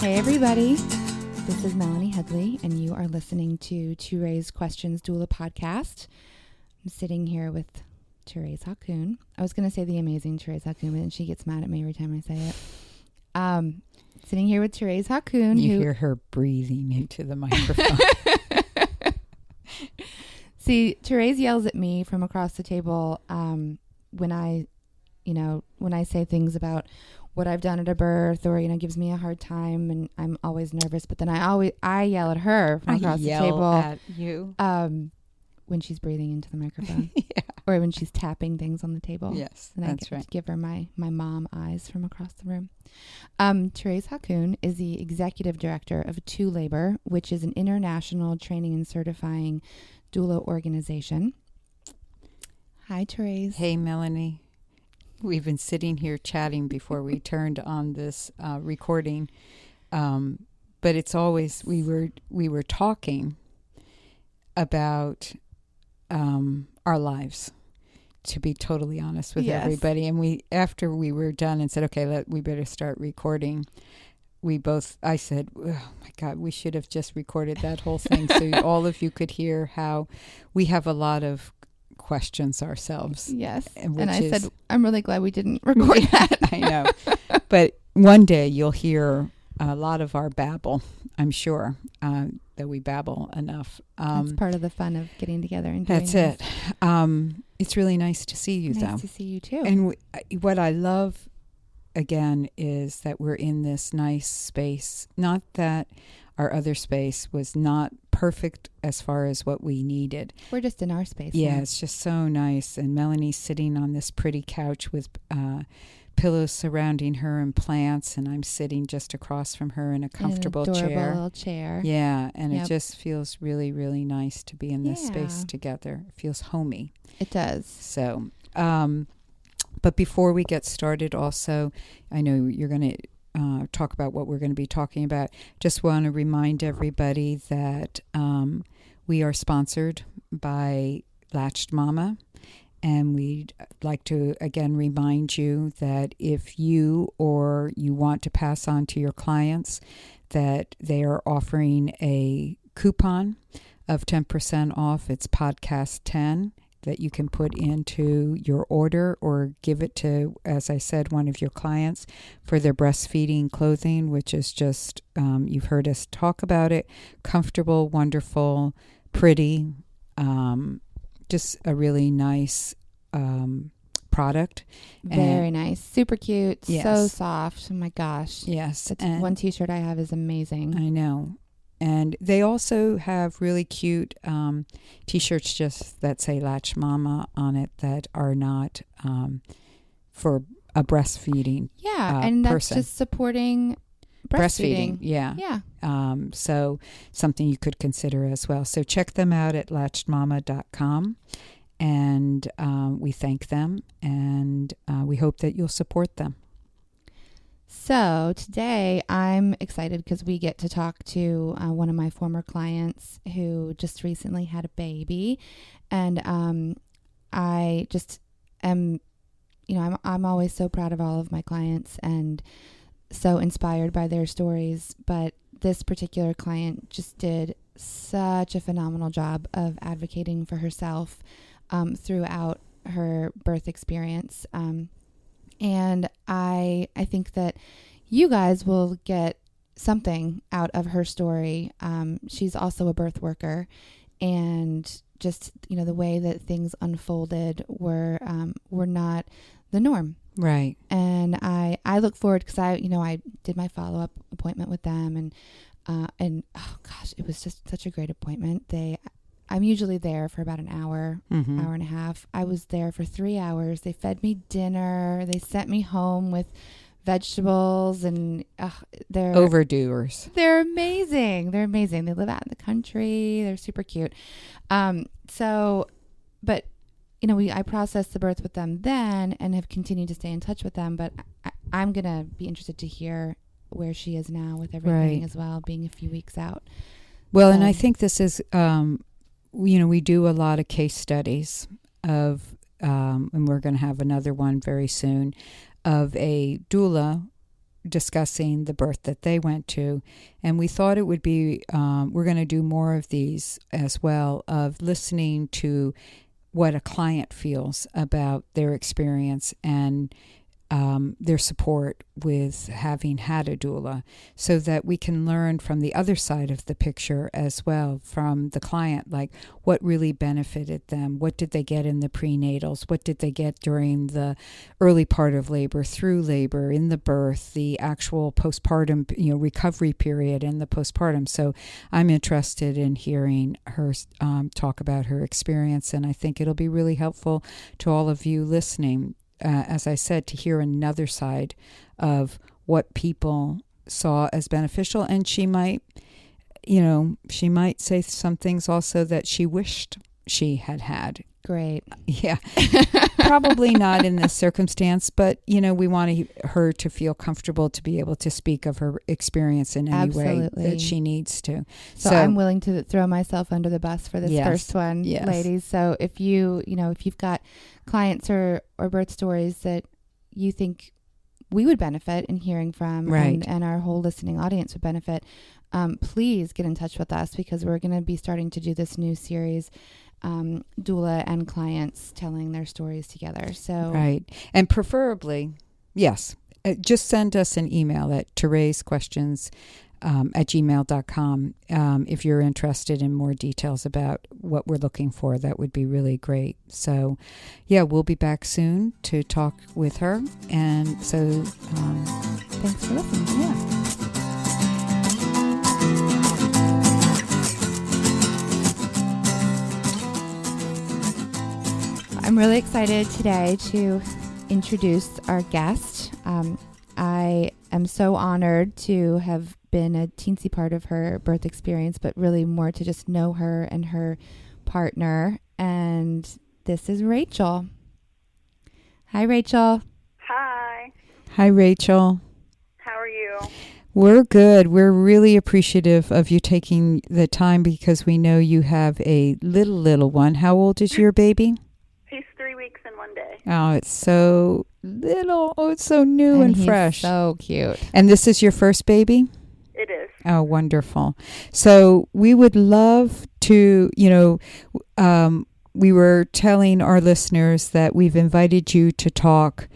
Hey everybody, this is Melanie Headley, and you are listening to ToRAISE Questions Doula podcast. I'm sitting here with Thérèse Hakoun. I was going to say the amazing Thérèse Hakoun, but then she gets mad at me every time I say it. Sitting here with Thérèse Hakoun. You hear her breathing into the microphone. See, Thérèse yells at me from across the table when I say things about what I've done at a birth, or gives me a hard time, and I'm always nervous. But then I yell at her from across the table. At you when she's breathing into the microphone, yeah. Or when she's tapping things on the table. Yes, and that's I right. give her my mom eyes from across the room. Thérèse Hakoun is the executive director of To Labor, which is an international training and certifying doula organization. Hi, Thérèse. Hey, Melanie. We've been sitting here chatting before we turned on this recording, but it's always we were talking about our lives, to be totally honest with everybody. And after we were done and said, okay, we better start recording, I said, oh my God, we should have just recorded that whole thing so all of you could hear how we have a lot of questions ourselves. Yes. And I said, I'm really glad we didn't record that. I know. But one day you'll hear a lot of our babble, I'm sure, that we babble enough. That's part of the fun of getting together and doing That's this. it. It's really nice to see you, though. Nice to see you, too. And what I love, again, is that we're in this nice space. Not that our other space was not perfect as far as what we needed. We're just in our space. Yeah, now. it's just so nice. And Melanie's sitting on this pretty couch with pillows surrounding her and plants, and I'm sitting just across from her in a comfortable an adorable chair. Little chair. Yeah, and it just feels really, really nice to be in this space Yeah. together. It feels homey. It does. So, but before we get started, also, I know you're going to talk about what we're going to be talking about. Just want to remind everybody that we are sponsored by Latched Mama. And we'd like to, again, remind you that if you want to pass on to your clients that they are offering a coupon of 10% off. It's podcast 10 that you can put into your order or give it to, as I said, one of your clients for their breastfeeding clothing, which is just, you've heard us talk about it, comfortable, wonderful, pretty, just a really nice product. Very nice. Super cute. Yes. So soft. Oh my gosh. Yes. That's one t-shirt I have is amazing. I know. And they also have really cute t-shirts just that say Latch Mama on it that are not for a breastfeeding and that's person. just supporting breastfeeding. Yeah. So something you could consider as well. So check them out at latchedmama.com. And we thank them, and we hope that you'll support them. So today I'm excited because we get to talk to one of my former clients who just recently had a baby. And I just am, I'm always so proud of all of my clients and so inspired by their stories. But this particular client just did such a phenomenal job of advocating for herself throughout her birth experience. And I think that you guys will get something out of her story. She's also a birth worker, and just, the way that things unfolded were not the norm. Right. And I look forward because I did my follow-up appointment with them, and oh gosh, it was just such a great appointment. I'm usually there for about an hour, hour and a half. I was there for 3 hours. They fed me dinner. They sent me home with vegetables, and they're overdoers. They're amazing. They're amazing. They live out in the country. They're super cute. But I processed the birth with them then and have continued to stay in touch with them. But I'm going to be interested to hear where she is now with everything as well, being a few weeks out. Well, and I think this is, we do a lot of case studies of, and we're going to have another one very soon, of a doula discussing the birth that they went to. And we thought it would be, we're going to do more of these as well, of listening to what a client feels about their experience and their support with having had a doula, so that we can learn from the other side of the picture as well, from the client, like what really benefited them, what did they get in the prenatals, what did they get during the early part of labor, through labor, in the birth, the actual postpartum, recovery period and the postpartum. So I'm interested in hearing her talk about her experience, and I think it'll be really helpful to all of you listening. As I said, to hear another side of what people saw as beneficial. And she might say some things also that she wished she had had. Great. Yeah. Probably not in this circumstance, but, we want her to feel comfortable to be able to speak of her experience in any way that she needs to. So I'm willing to throw myself under the bus for this first one, ladies. So if if you've got clients or birth stories that you think we would benefit in hearing from, and our whole listening audience would benefit, please get in touch with us, because we're going to be starting to do this new series, doula and clients telling their stories together. So and preferably, yes, just send us an email at ToRAISE Questions at gmail.com if you're interested in more details about what we're looking for. That would be really great. So we'll be back soon to talk with her, and so thanks for listening. I'm really excited today to introduce our guest. I am so honored to have been a teensy part of her birth experience, but really more to just know her and her partner. And this is Rachel. Hi, Rachel. Hi. Hi, Rachel. How are you? We're good. We're really appreciative of you taking the time, because we know you have a little one. How old is your baby? He's 3 weeks and 1 day. Oh, it's so little. Oh, it's so new and fresh. So cute. And this is your first baby? It is. Oh, wonderful. So we would love to, we were telling our listeners that we've invited you to talk,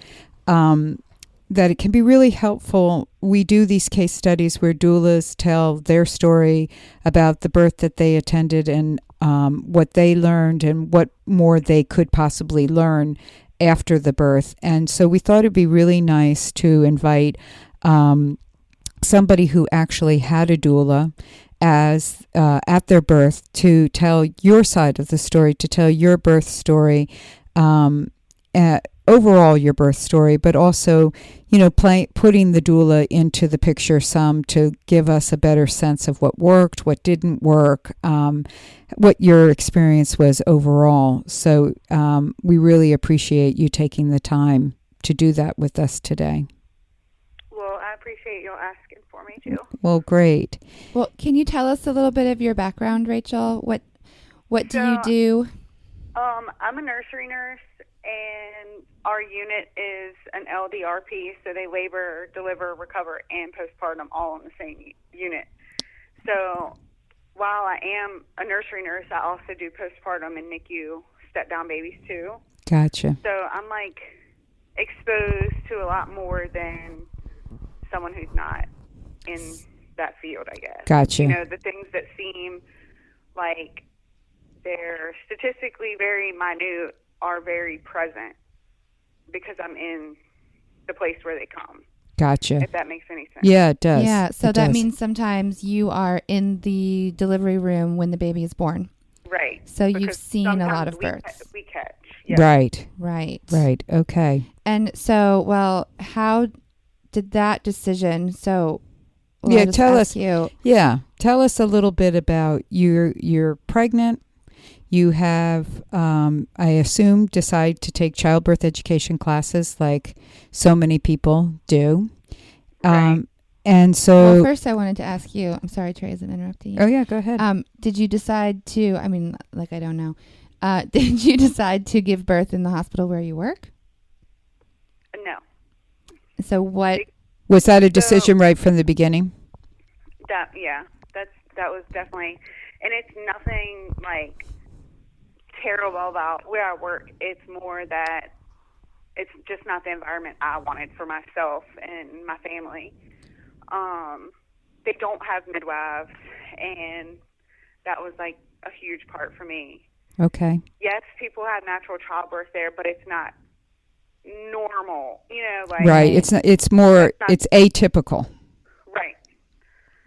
that it can be really helpful. We do these case studies where doulas tell their story about the birth that they attended and what they learned and what more they could possibly learn after the birth. And so we thought it'd be really nice to invite somebody who actually had a doula as at their birth to tell your side of the story, to tell your birth story, overall your birth story, but also, putting the doula into the picture some to give us a better sense of what worked, what didn't work, what your experience was overall. So we really appreciate you taking the time to do that with us today. Well, I appreciate you asking for me too. Well, great. Well, can you tell us a little bit of your background, Rachel? What do you do? I'm a nursery nurse, and our unit is an LDRP, so they labor, deliver, recover, and postpartum all in the same unit. So while I am a nursery nurse, I also do postpartum and NICU step-down babies too. Gotcha. So I'm exposed to a lot more than someone who's not in that field, I guess. Gotcha. The things that seem like they're statistically very minute are very present because I'm in the place where they come. Gotcha. If that makes any sense. Yeah, it does. Yeah, so it that does. means sometimes you are in the delivery room when the baby is born. Right. So you've seen a lot of births. We catch. Yes. Right. Okay. And so, how did that decision? So, tell us. Tell us a little bit about you're pregnant. You have, I assume, decide to take childbirth education classes like so many people do. Right. And so... Well, first I wanted to ask you, I'm sorry, Thérèse, I'm interrupting you. Oh, yeah, go ahead. Did you decide to, I don't know, did you decide to give birth in the hospital where you work? No. So what Was that a decision right from the beginning? That was definitely, and it's nothing like terrible about where I work. It's more that it's just not the environment I wanted for myself and my family. They don't have midwives, and that was like a huge part for me. Okay. Yes, people have natural childbirth there, but it's not normal, like right. It's not, it's atypical.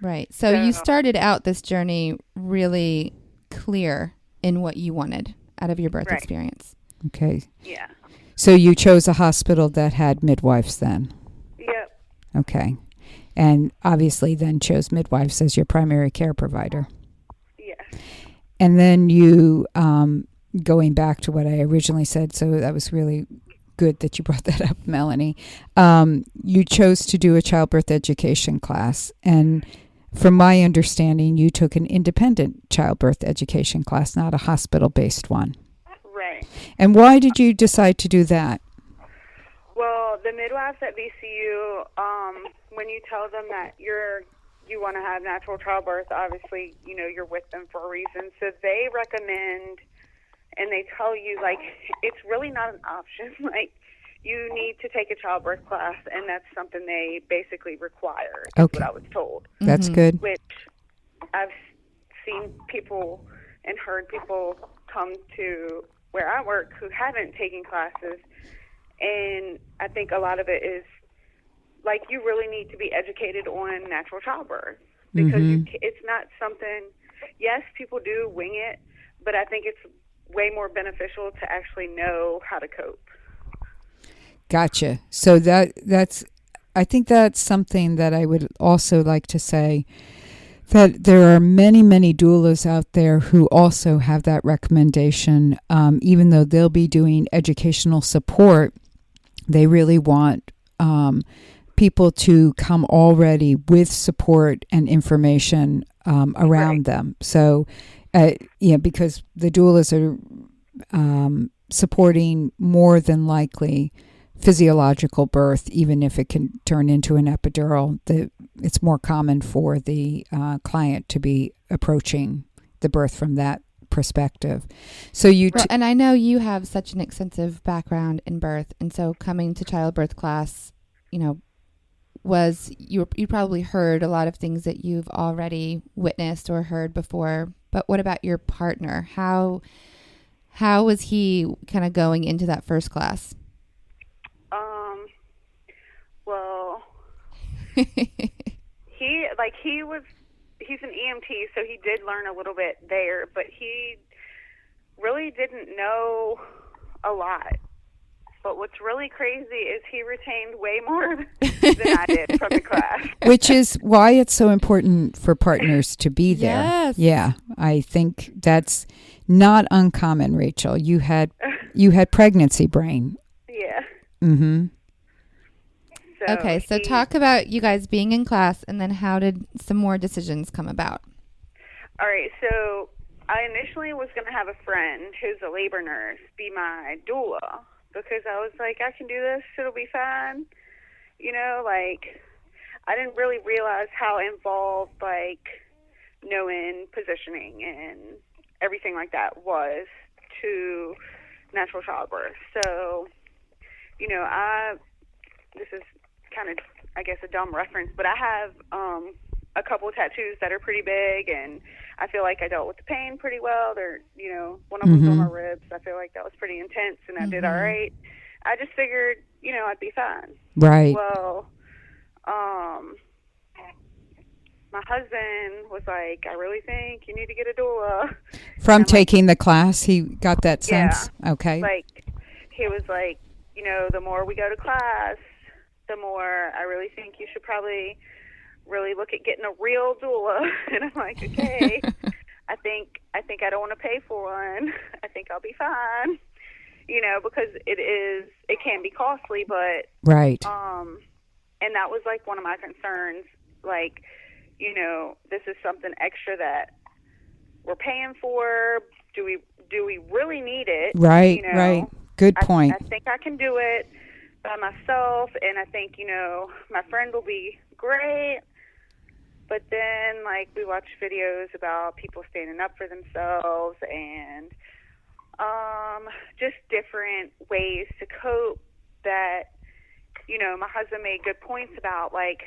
Right. So you started out this journey really clear in what you wanted out of your birth experience. Okay. Yeah. So you chose a hospital that had midwives then? Yep. Okay. And obviously then chose midwives as your primary care provider. Yes. And then you, going back to what I originally said, so that was really good that you brought that up, Melanie. You chose to do a childbirth education class. And from my understanding, you took an independent childbirth education class, not a hospital-based one. Right. And why did you decide to do that? Well, the midwives at VCU, when you tell them that you want to have natural childbirth, obviously, you're with them for a reason. So they recommend, and they tell you, like, it's really not an option. Like, you need to take a childbirth class, and that's something they basically require, is what I was told. That's good. Which I've seen people and heard people come to where I work who haven't taken classes, and I think a lot of it is, like, you really need to be educated on natural childbirth, because it's not something, yes, people do wing it, but I think it's way more beneficial to actually know how to cope. Gotcha. So I think that's something that I would also like to say, that there are many, many doulas out there who also have that recommendation. Even though they'll be doing educational support, they really want people to come already with support and information around them. So, because the doulas are supporting more than likely physiological birth, even if it can turn into an epidural. It's more common for the client to be approaching the birth from that perspective. So and I know you have such an extensive background in birth, and so coming to childbirth class, you probably heard a lot of things that you've already witnessed or heard before. But what about your partner? How was he kind of going into that first class? Well, he's an EMT, so he did learn a little bit there, but he really didn't know a lot. But what's really crazy is he retained way more than I did from the class. Which is why it's so important for partners to be there. Yes. Yeah, I think that's not uncommon, Rachel. You had pregnancy brain. Yeah. Mm-hmm. So talk about you guys being in class, and then how did some more decisions come about? All right, so I initially was going to have a friend who's a labor nurse be my doula, because I was like, I can do this, it'll be fine. I didn't really realize how involved, knowing positioning and everything like that was to natural childbirth. So, this is kind of, I guess, a dumb reference, but I have a couple of tattoos that are pretty big, and I feel like I dealt with the pain pretty well. They're, one of them's on my ribs. I feel like that was pretty intense, and I did all right. I just figured, I'd be fine. Right. Well, my husband was like, I really think you need to get a doula. From taking the class, he got that sense? Yeah. Okay. He was like, the more we go to class, the more I really think you should probably really look at getting a real doula. And I'm like, okay, I think I don't want to pay for one. I think I'll be fine, because it can be costly, but right. And that was one of my concerns. This is something extra that we're paying for. Do we really need it? Right. Right. Good point. I think I can do it, by myself, and I think, my friend will be great. But then, like, we watch videos about people standing up for themselves and just different ways to cope that, my husband made good points about, like,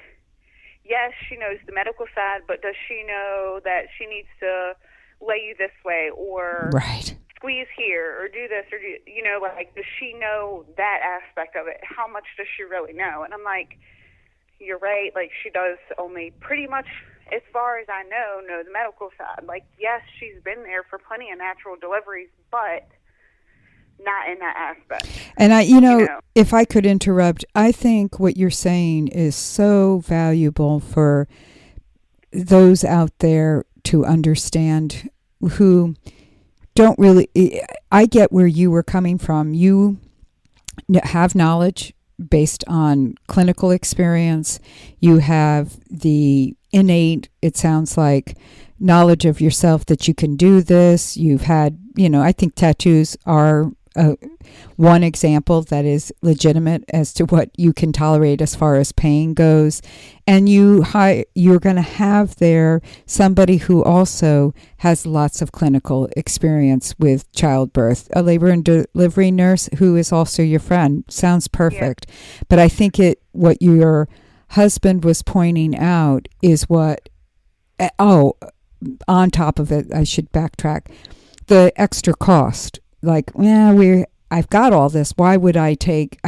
yes, she knows the medical side, but does she know that she needs to lay you this way or Right. squeeze here or do this or do, like, does she know that aspect of it? How much does she really know? And I'm like, you're right. Like, she does only pretty much, as far as I know the medical side. Like, yes, she's been there for plenty of natural deliveries, but not in that aspect. And if I could interrupt, I think what you're saying is so valuable for those out there to understand who don't really, I get where you were coming from. You have knowledge based on clinical experience. You have the innate, it sounds like, knowledge of yourself that you can do this. You've had, I think tattoos are one example that is legitimate as to what you can tolerate as far as pain goes. And you're going to have there somebody who also has lots of clinical experience with childbirth, a labor and delivery nurse who is also your friend. Sounds perfect. Yeah. But I think what your husband was pointing out is what, on top of it, I should backtrack, the extra cost. Like, I've got all this. Why would I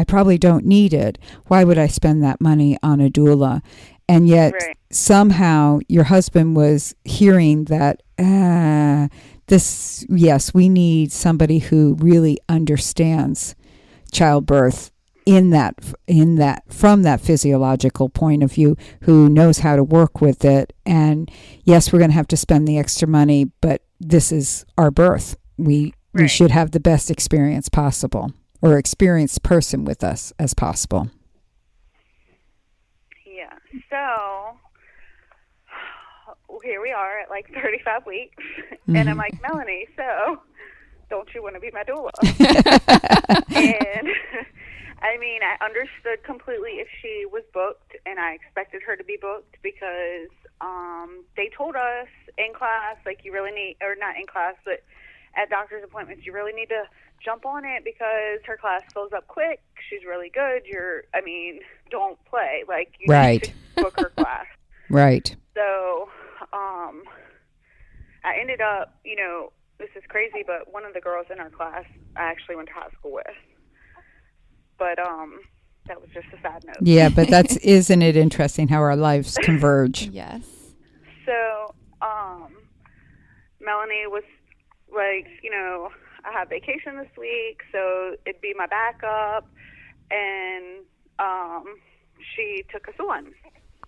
probably don't need it. Why would I spend that money on a doula? And yet somehow your husband was hearing that, we need somebody who really understands childbirth from that physiological point of view, who knows how to work with it. And yes, we're going to have to spend the extra money, but this is our birth. We should have the best experience possible, or experienced person with us as possible. Yeah. So here we are at like 35 weeks, and I'm like, Melanie, so don't you want to be my doula? And I mean, I understood completely if she was booked, and I expected her to be booked because they told us in class, like, you really need, or not in class, but at doctor's appointments, you really need to jump on it because her class fills up quick. She's really good. Don't play. Like, you need to book her class. Right. So I ended up, this is crazy, but one of the girls in our class I actually went to high school with. But that was just a side note. Yeah, but isn't it interesting how our lives converge? Yes. So Melanie was like, I have vacation this week, so it'd be my backup, and she took us on,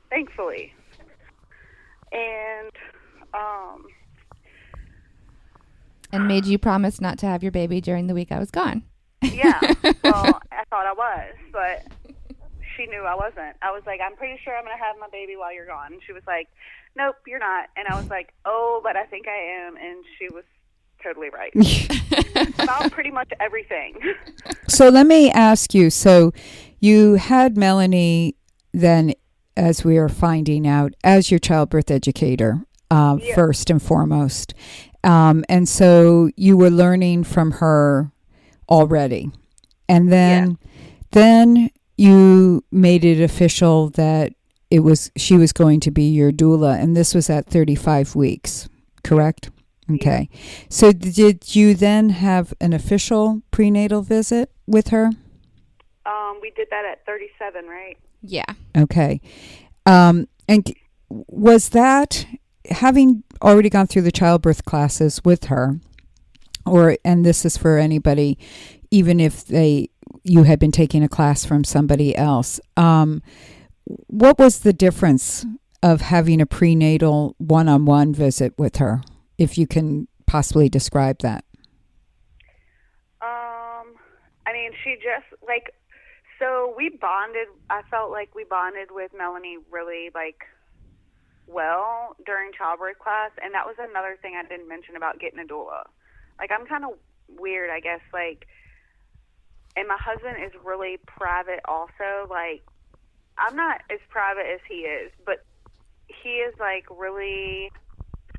thankfully. And made you promise not to have your baby during the week I was gone. Yeah, well, I thought I was, but she knew I wasn't. I was like, I'm pretty sure I'm going to have my baby while you're gone. And she was like, nope, you're not. And I was like, oh, but I think I am. And she was totally right. About pretty much everything. So let me ask you, so you had Melanie then, as we are finding out, as your childbirth educator, first and foremost. And so you were learning from her already. And then you made it official that she was going to be your doula, and this was at 35 weeks, correct? Okay. Yeah. So did you then have an official prenatal visit with her? We did that at 37, right? Yeah. Okay. And was that, having already gone through the childbirth classes with her, and this is for anybody, even if you had been taking a class from somebody else, what was the difference of having a prenatal one-on-one visit with her, if you can possibly describe that? She just, like, so we bonded. I felt like we bonded with Melanie really, like, well during childbirth class, and that was another thing I didn't mention about getting a doula. Like, I'm kind of weird, I guess, like, and my husband is really private also. Like, I'm not as private as he is, but he is, like, really,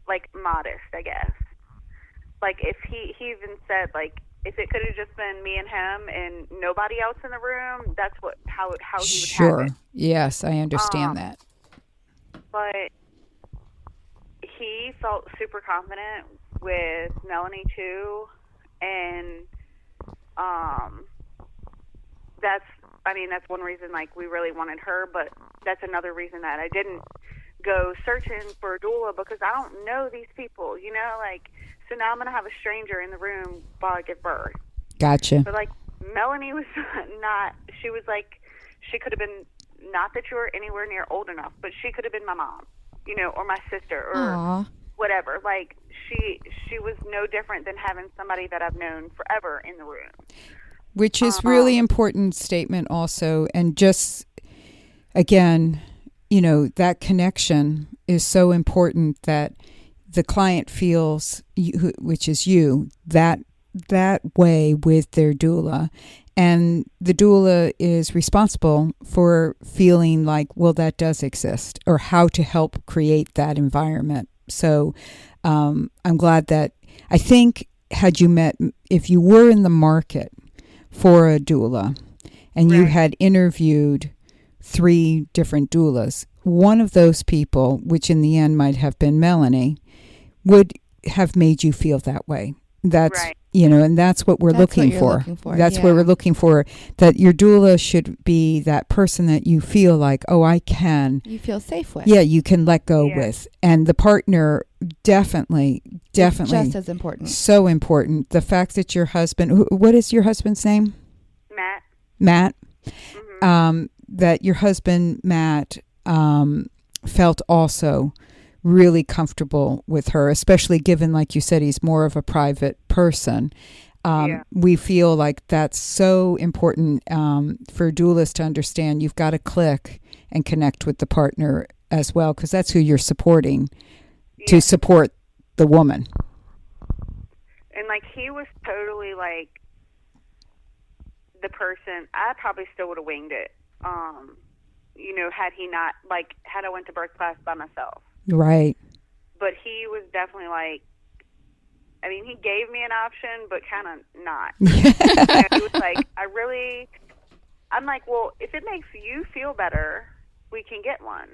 like, modest, I guess. Like, if he even said, like, if it could have just been me and him and nobody else in the room, that's how he would Sure. have it. Yes, I understand that. But he felt super confident with Melanie too, and that's one reason, like, we really wanted her, but that's another reason that I didn't go searching for a doula, because I don't know these people, you know, like, so now I'm going to have a stranger in the room while I give birth. Gotcha. But, like, Melanie was not, she was like, she could have been, not that you were anywhere near old enough, but she could have been my mom, you know, or my sister, or Aww. whatever. Like, she was no different than having somebody that I've known forever in the room. Which is really important statement also. And just, again, you know, that connection is so important that the client feels, which is you, that way with their doula. And the doula is responsible for feeling like, well, that does exist, or how to help create that environment. So I'm glad that, I think, had you met, if you were in the market for a doula and you had interviewed 3 different doulas, one of those people, which in the end might have been Melanie, would have made you feel that way. That's right. You know, and that's what we're looking for. That's what we're looking for. That your doula should be that person that you feel like, oh, I can. You feel safe with. Yeah, you can let go with. And the partner definitely. It's just as important. So important. The fact that your husband, what is your husband's name? Matt. Mm-hmm. That your husband, Matt, felt also really comfortable with her, especially given, like you said, he's more of a private person. We feel like that's so important for doulas to understand. You've got to click and connect with the partner as well, because that's who you're supporting to support the woman. And, like, he was totally, like, the person, I probably still would have winged it, you know, had he not, like, had I went to birth class by myself. Right. But he was definitely like, I mean, he gave me an option, but kind of not. You know, he was like, I'm like, well, if it makes you feel better, we can get one.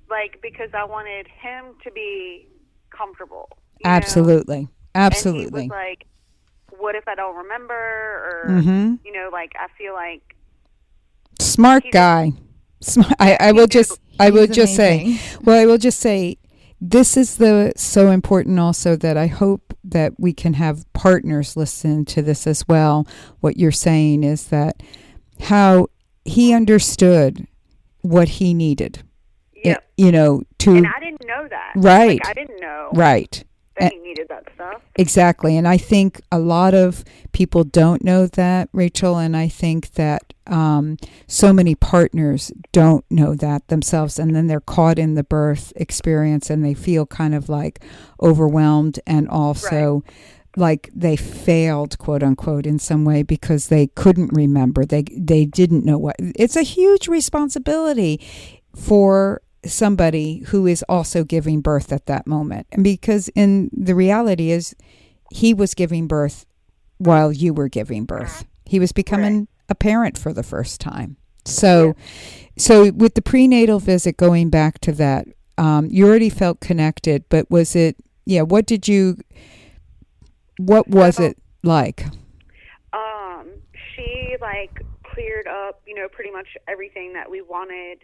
Like, because I wanted him to be comfortable. Absolutely. Know? Absolutely. And he was like, what if I don't remember? Or, you know, like, I feel like. Smart guy. I will just say, this is so important also, that I hope that we can have partners listen to this as well. What you're saying is that how he understood what he needed. Yep. You know, and I didn't know that. Right. Like, I didn't know. Right. That he needed that stuff. Exactly. And I think a lot of people don't know that, Rachel, and I think that so many partners don't know that themselves, and then they're caught in the birth experience and they feel kind of like overwhelmed, and also like they failed, quote unquote, in some way, because they couldn't remember. They didn't know what. It's a huge responsibility for somebody who is also giving birth at that moment. And because in the reality is, he was giving birth while you were giving birth. He was becoming a parent for the first time. So with the prenatal visit, going back to that, you already felt connected, but was it, what was it like? She, like, cleared up, you know, pretty much everything that we wanted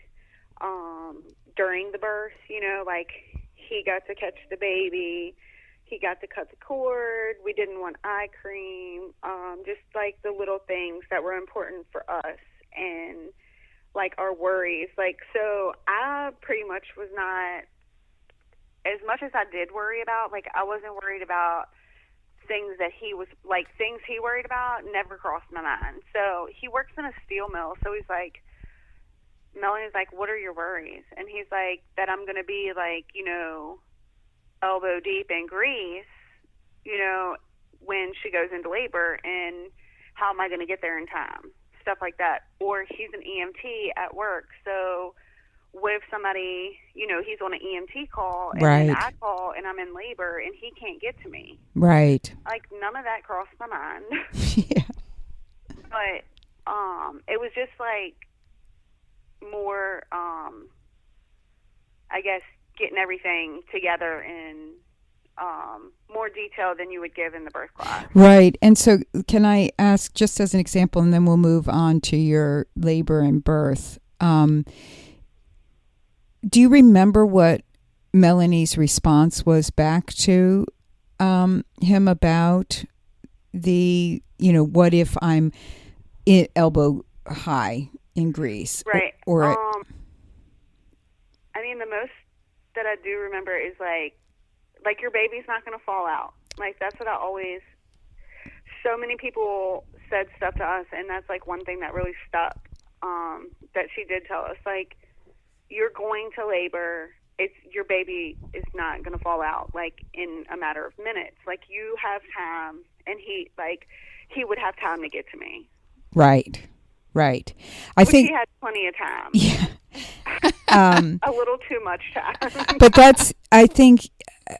during the birth, you know, like, he got to catch the baby, he got to cut the cord, we didn't want eye cream, just, like, the little things that were important for us, and, like, our worries. Like, so I pretty much was not, as much as I did worry about, like, I wasn't worried about things that he was, like, things he worried about never crossed my mind. So he works in a steel mill, so he's like, Melanie's like, what are your worries? And he's like, that I'm going to be, like, you know, elbow deep in grease, you know, when she goes into labor, and how am I going to get there in time? Stuff like that. Or he's an EMT at work, so what if somebody, he's on an EMT call, and Right. then I call and I'm in labor and he can't get to me? Right. Like, none of that crossed my mind. Yeah. But it was just like more, I guess, getting everything together in more detail than you would give in the birth class. Right. And so can I ask, just as an example, and then we'll move on to your labor and birth. Do you remember what Melanie's response was back to him about the, what if I'm elbow high in grease? Right. Or I mean, the most that I do remember is like your baby's not going to fall out. Like, that's what I always, so many people said stuff to us, and that's like one thing that really stuck, that she did tell us. Like, you're going to labor, your baby is not going to fall out, like, in a matter of minutes. Like, you have time, and he would have time to get to me. Right. I think he had plenty of time. Yeah. A little too much time. But that's, I think,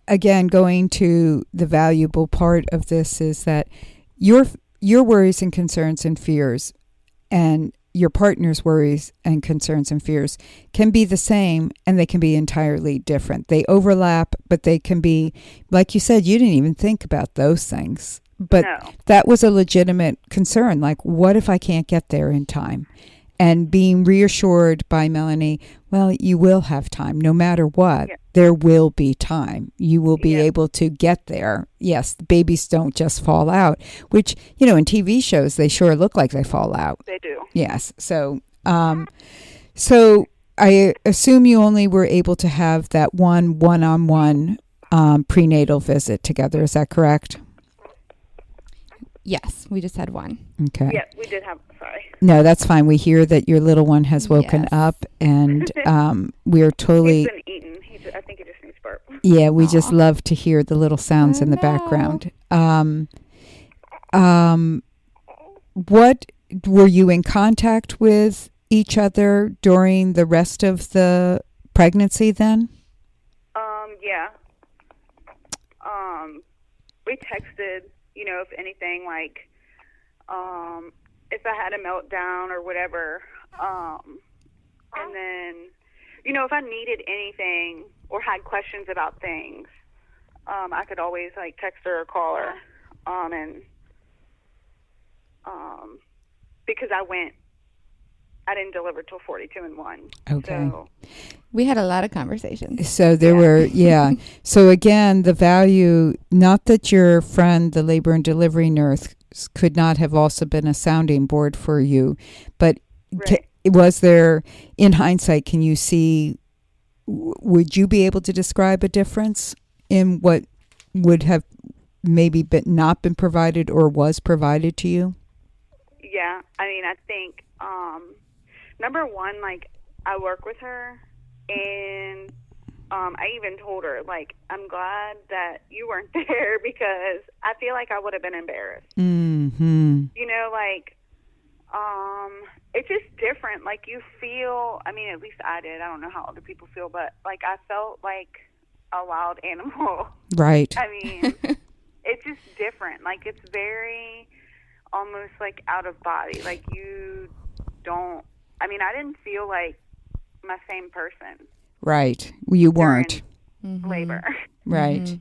again, going to the valuable part of this is that your worries and concerns and fears and your partner's worries and concerns and fears can be the same, and they can be entirely different. They overlap, but they can be, like you said, you didn't even think about those things. But No. That was a legitimate concern. Like, what if I can't get there in time? And being reassured by Melanie, well, you will have time. No matter what, Yeah. there will be time. You will be Yeah. able to get there. Yes, the babies don't just fall out, which, in TV shows, they sure look like they fall out. They do. Yes. So I assume you only were able to have that one-on-one prenatal visit together. Is that correct? Yes, we just had one. Okay. Yeah, we did have, sorry. No, that's fine. We hear that your little one has woken Yes. up, and we're totally... He's been eaten. I think he just needs burp. Yeah, we just Aw. love to hear the little sounds I in the know. background. What were you in contact with each other during the rest of the pregnancy then? Yeah. We texted, if anything, like, if I had a meltdown or whatever, and then, if I needed anything or had questions about things, I could always, like, text her or call her, because I didn't deliver till 42 and 1. Okay. So, We had a lot of conversations. So there were, yeah. So again, the value, not that your friend, the labor and delivery nurse, could not have also been a sounding board for you, but right. was there, in hindsight, can you see, would you be able to describe a difference in what would have maybe not been provided or was provided to you? Yeah, I mean, I think, number one, like, I work with her, and I even told her, like, I'm glad that you weren't there because I feel like I would have been embarrassed. Mm-hmm. It's just different. Like, you feel, I mean, at least I did. I don't know how other people feel, but, like, I felt like a wild animal. Right. I mean, it's just different. Like, it's very almost, like, out of body. Like, you don't, I mean, I didn't feel like my same person. Right. You weren't. During labor. Right. Mhm.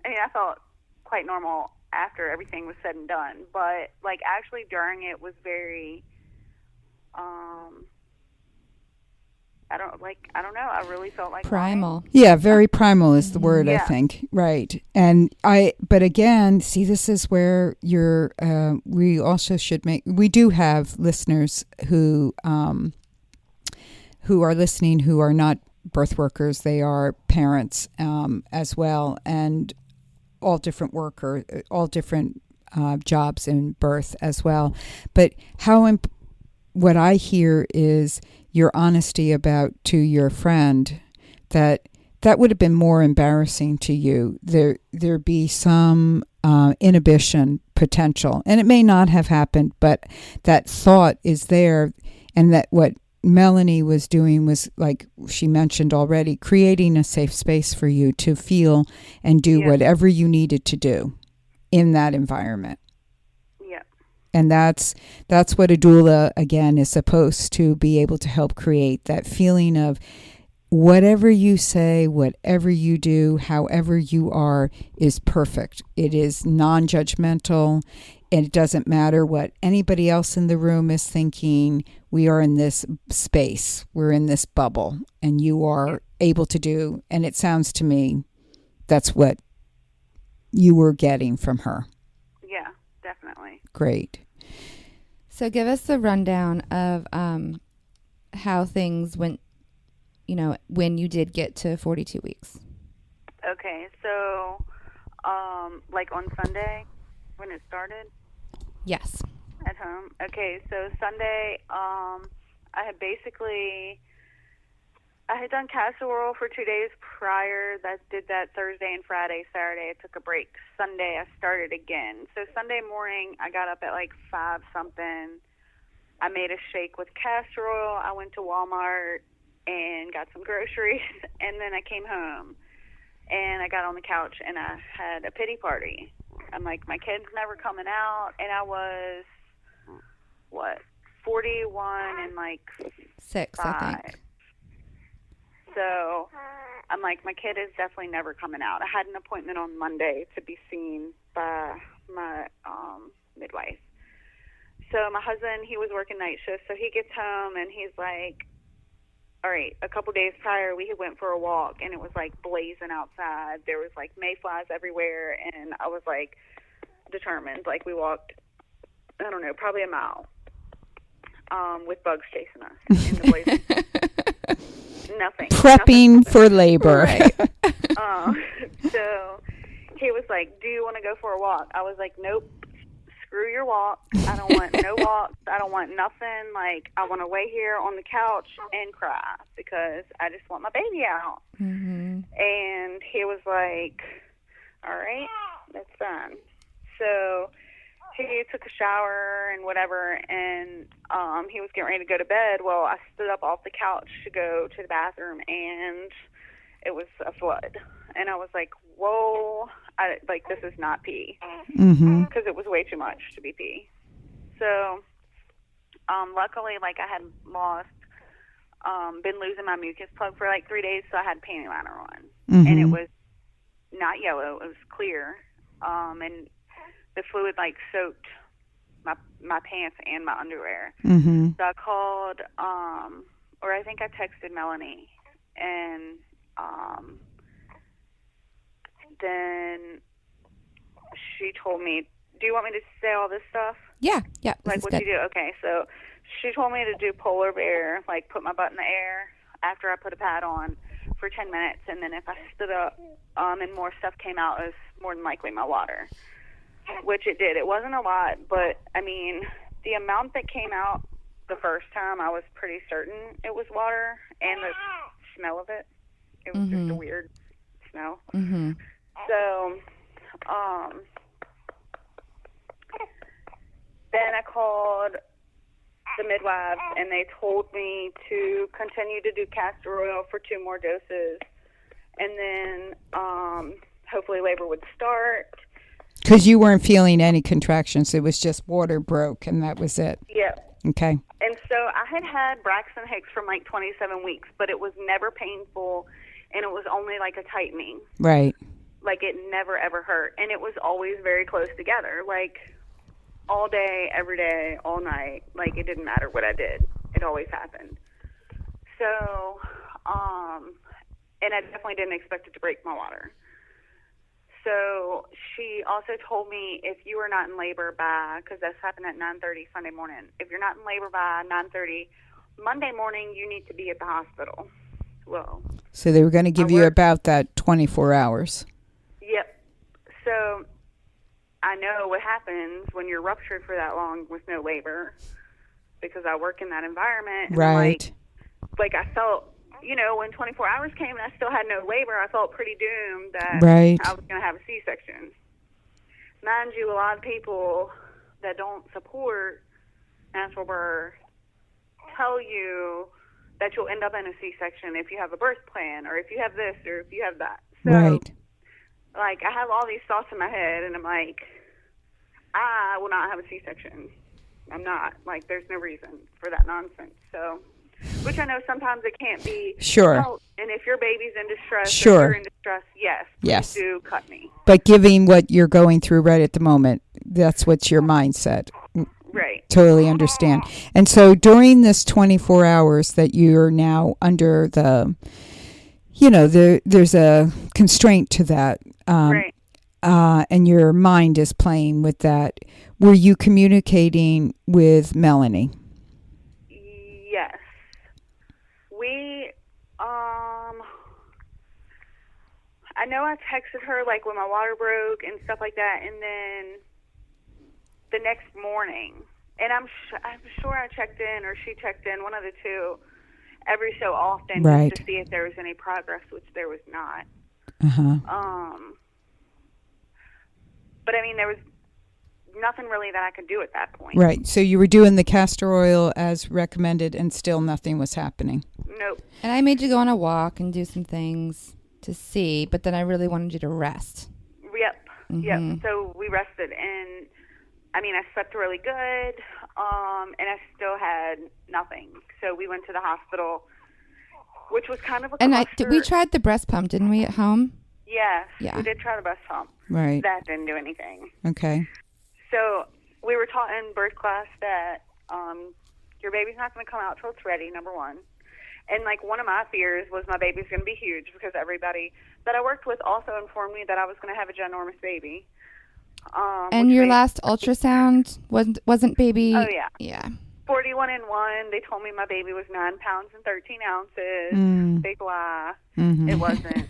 I mean, I felt quite normal after everything was said and done, but, like, actually during it was very, I don't know. I really felt like Primal. Yeah, very primal is the word, I Yeah. think. Right. But again, see, this is where we also should we do have listeners who are listening who are not birth workers. They are parents as well, and all different jobs in birth as well. But what I hear is your honesty to your friend that that would have been more embarrassing to you. There'd be some inhibition potential, and it may not have happened, but that thought is there, and that what Melanie was doing was, like she mentioned already, creating a safe space for you to feel and do whatever you needed to do in that environment. Yeah. And that's what a doula, again, is supposed to be able to help create, that feeling of whatever you say, whatever you do, however you are, is perfect. It is non-judgmental. And it doesn't matter what anybody else in the room is thinking. We are in this space. We're in this bubble. And you are able to do, and it sounds to me, that's what you were getting from her. Yeah, definitely. Great. So give us the rundown of how things went, when you did get to 42 weeks. Okay, so like on Sunday when it started? Yes. At home. Okay, so Sunday, I had done castor oil for 2 days prior. Did that Thursday and Friday. Saturday, I took a break. Sunday, I started again. So Sunday morning, I got up at like 5 something. I made a shake with castor oil. I went to Walmart and got some groceries, and then I came home, and I got on the couch, and I had a pity party. I'm like, my kid's never coming out, and I was, 41 and like 6, 5. I think. So I'm like, my kid is definitely never coming out. I had an appointment on Monday to be seen by my midwife. So my husband, he was working night shift, so he gets home, and he's like, all right, a couple days prior, we went for a walk, and it was like blazing outside. There was like mayflies everywhere, and I was like determined. Like we walked, I don't know, probably a mile with bugs chasing us in the blazing. Nothing. Prepping for labor. Right. So he was like, do you want to go for a walk? I was like, nope. Screw your walk. I don't want no walks. I don't want nothing. Like, I want to lay here on the couch and cry because I just want my baby out. Mm-hmm. And he was like, all right, that's fine. So he took a shower and whatever, and he was getting ready to go to bed. Well, I stood up off the couch to go to the bathroom, and it was a flood. And I was like, whoa, this is not pee. Because it was way too much to be pee. So luckily, like, I had been losing my mucus plug for like 3 days, so I had panty liner on. And it was not yellow, it was clear. And the fluid like soaked my pants and my underwear. So I called, or I think I texted Melanie, and then she told me, do you want me to say all this stuff? Yeah. Like what you do? Okay, so she told me to do polar bear, like put my butt in the air after I put a pad on for 10 minutes, and then if I stood up and more stuff came out, it was more than likely my water, which it did. It wasn't a lot, but, I mean, the amount that came out the first time, I was pretty certain it was water, and the smell of it, it was just a weird smell. So, then I called the midwives, and they told me to continue to do castor oil for 2 more doses, and then hopefully labor would start. Because you weren't feeling any contractions. It was just water broke, and that was it. Yeah. Okay. And so I had Braxton Hicks from like 27 weeks, but it was never painful, and it was only like a tightening. Right. Like, it never, ever hurt. And it was always very close together. Like, all day, every day, all night. Like, it didn't matter what I did. It always happened. So, and I definitely didn't expect it to break my water. So she also told me, if you are not in labor by, because this happened at 9:30 Sunday morning, if you're not in labor by 9:30 Monday morning, you need to be at the hospital. Well, so they were going to give you about that 24 hours. Yep. So I know what happens when you're ruptured for that long with no labor, because I work in that environment. And right. Like I felt when 24 hours came and I still had no labor, I felt pretty doomed that Right. I was going to have a C-section. Mind you, a lot of people that don't support natural birth tell you that you'll end up in a C-section if you have a birth plan or if you have this or if you have that. So, Right. like, I have all these thoughts in my head, and I'm like, I will not have a C-section. I'm not. Like, there's no reason for that nonsense. So, which I know sometimes it can't be. Sure. Oh, and if your baby's in distress, Sure. or you're in distress, yes, Yes. please do cut me. But giving what you're going through right at the moment, that's what's your mindset. Right. Totally understand. And so during this 24 hours that you're now under the, there's a constraint to that. Right. And your mind is playing with that. Were you communicating with Melanie? Yes. We, I know I texted her, like, when my water broke and stuff like that, and then the next morning, and I'm sure I checked in, or she checked in, one of the two, every so often, Right. just to see if there was any progress, which there was not. Uh-huh. But, I mean, there was nothing really that I could do at that point. Right. So you were doing the castor oil as recommended, and still nothing was happening. Nope. And I made you go on a walk and do some things to see, but then I really wanted you to rest. Yep. Mm-hmm. Yep. So we rested, and I mean, I slept really good, and I still had nothing. So we went to the hospital, which was kind of a cluster. We tried the breast pump, didn't we, at home? Yes. Yeah. We did try the breast pump. Right. That didn't do anything. Okay. So we were taught in birth class that your baby's not going to come out till it's ready, number one. And, like, one of my fears was my baby's going to be huge because everybody that I worked with also informed me that I was going to have a ginormous baby. And your last ultrasound wasn't baby? Oh, yeah. Yeah. 41 and 1. They told me my baby was 9 pounds and 13 ounces. Big lie. Mm-hmm. It wasn't.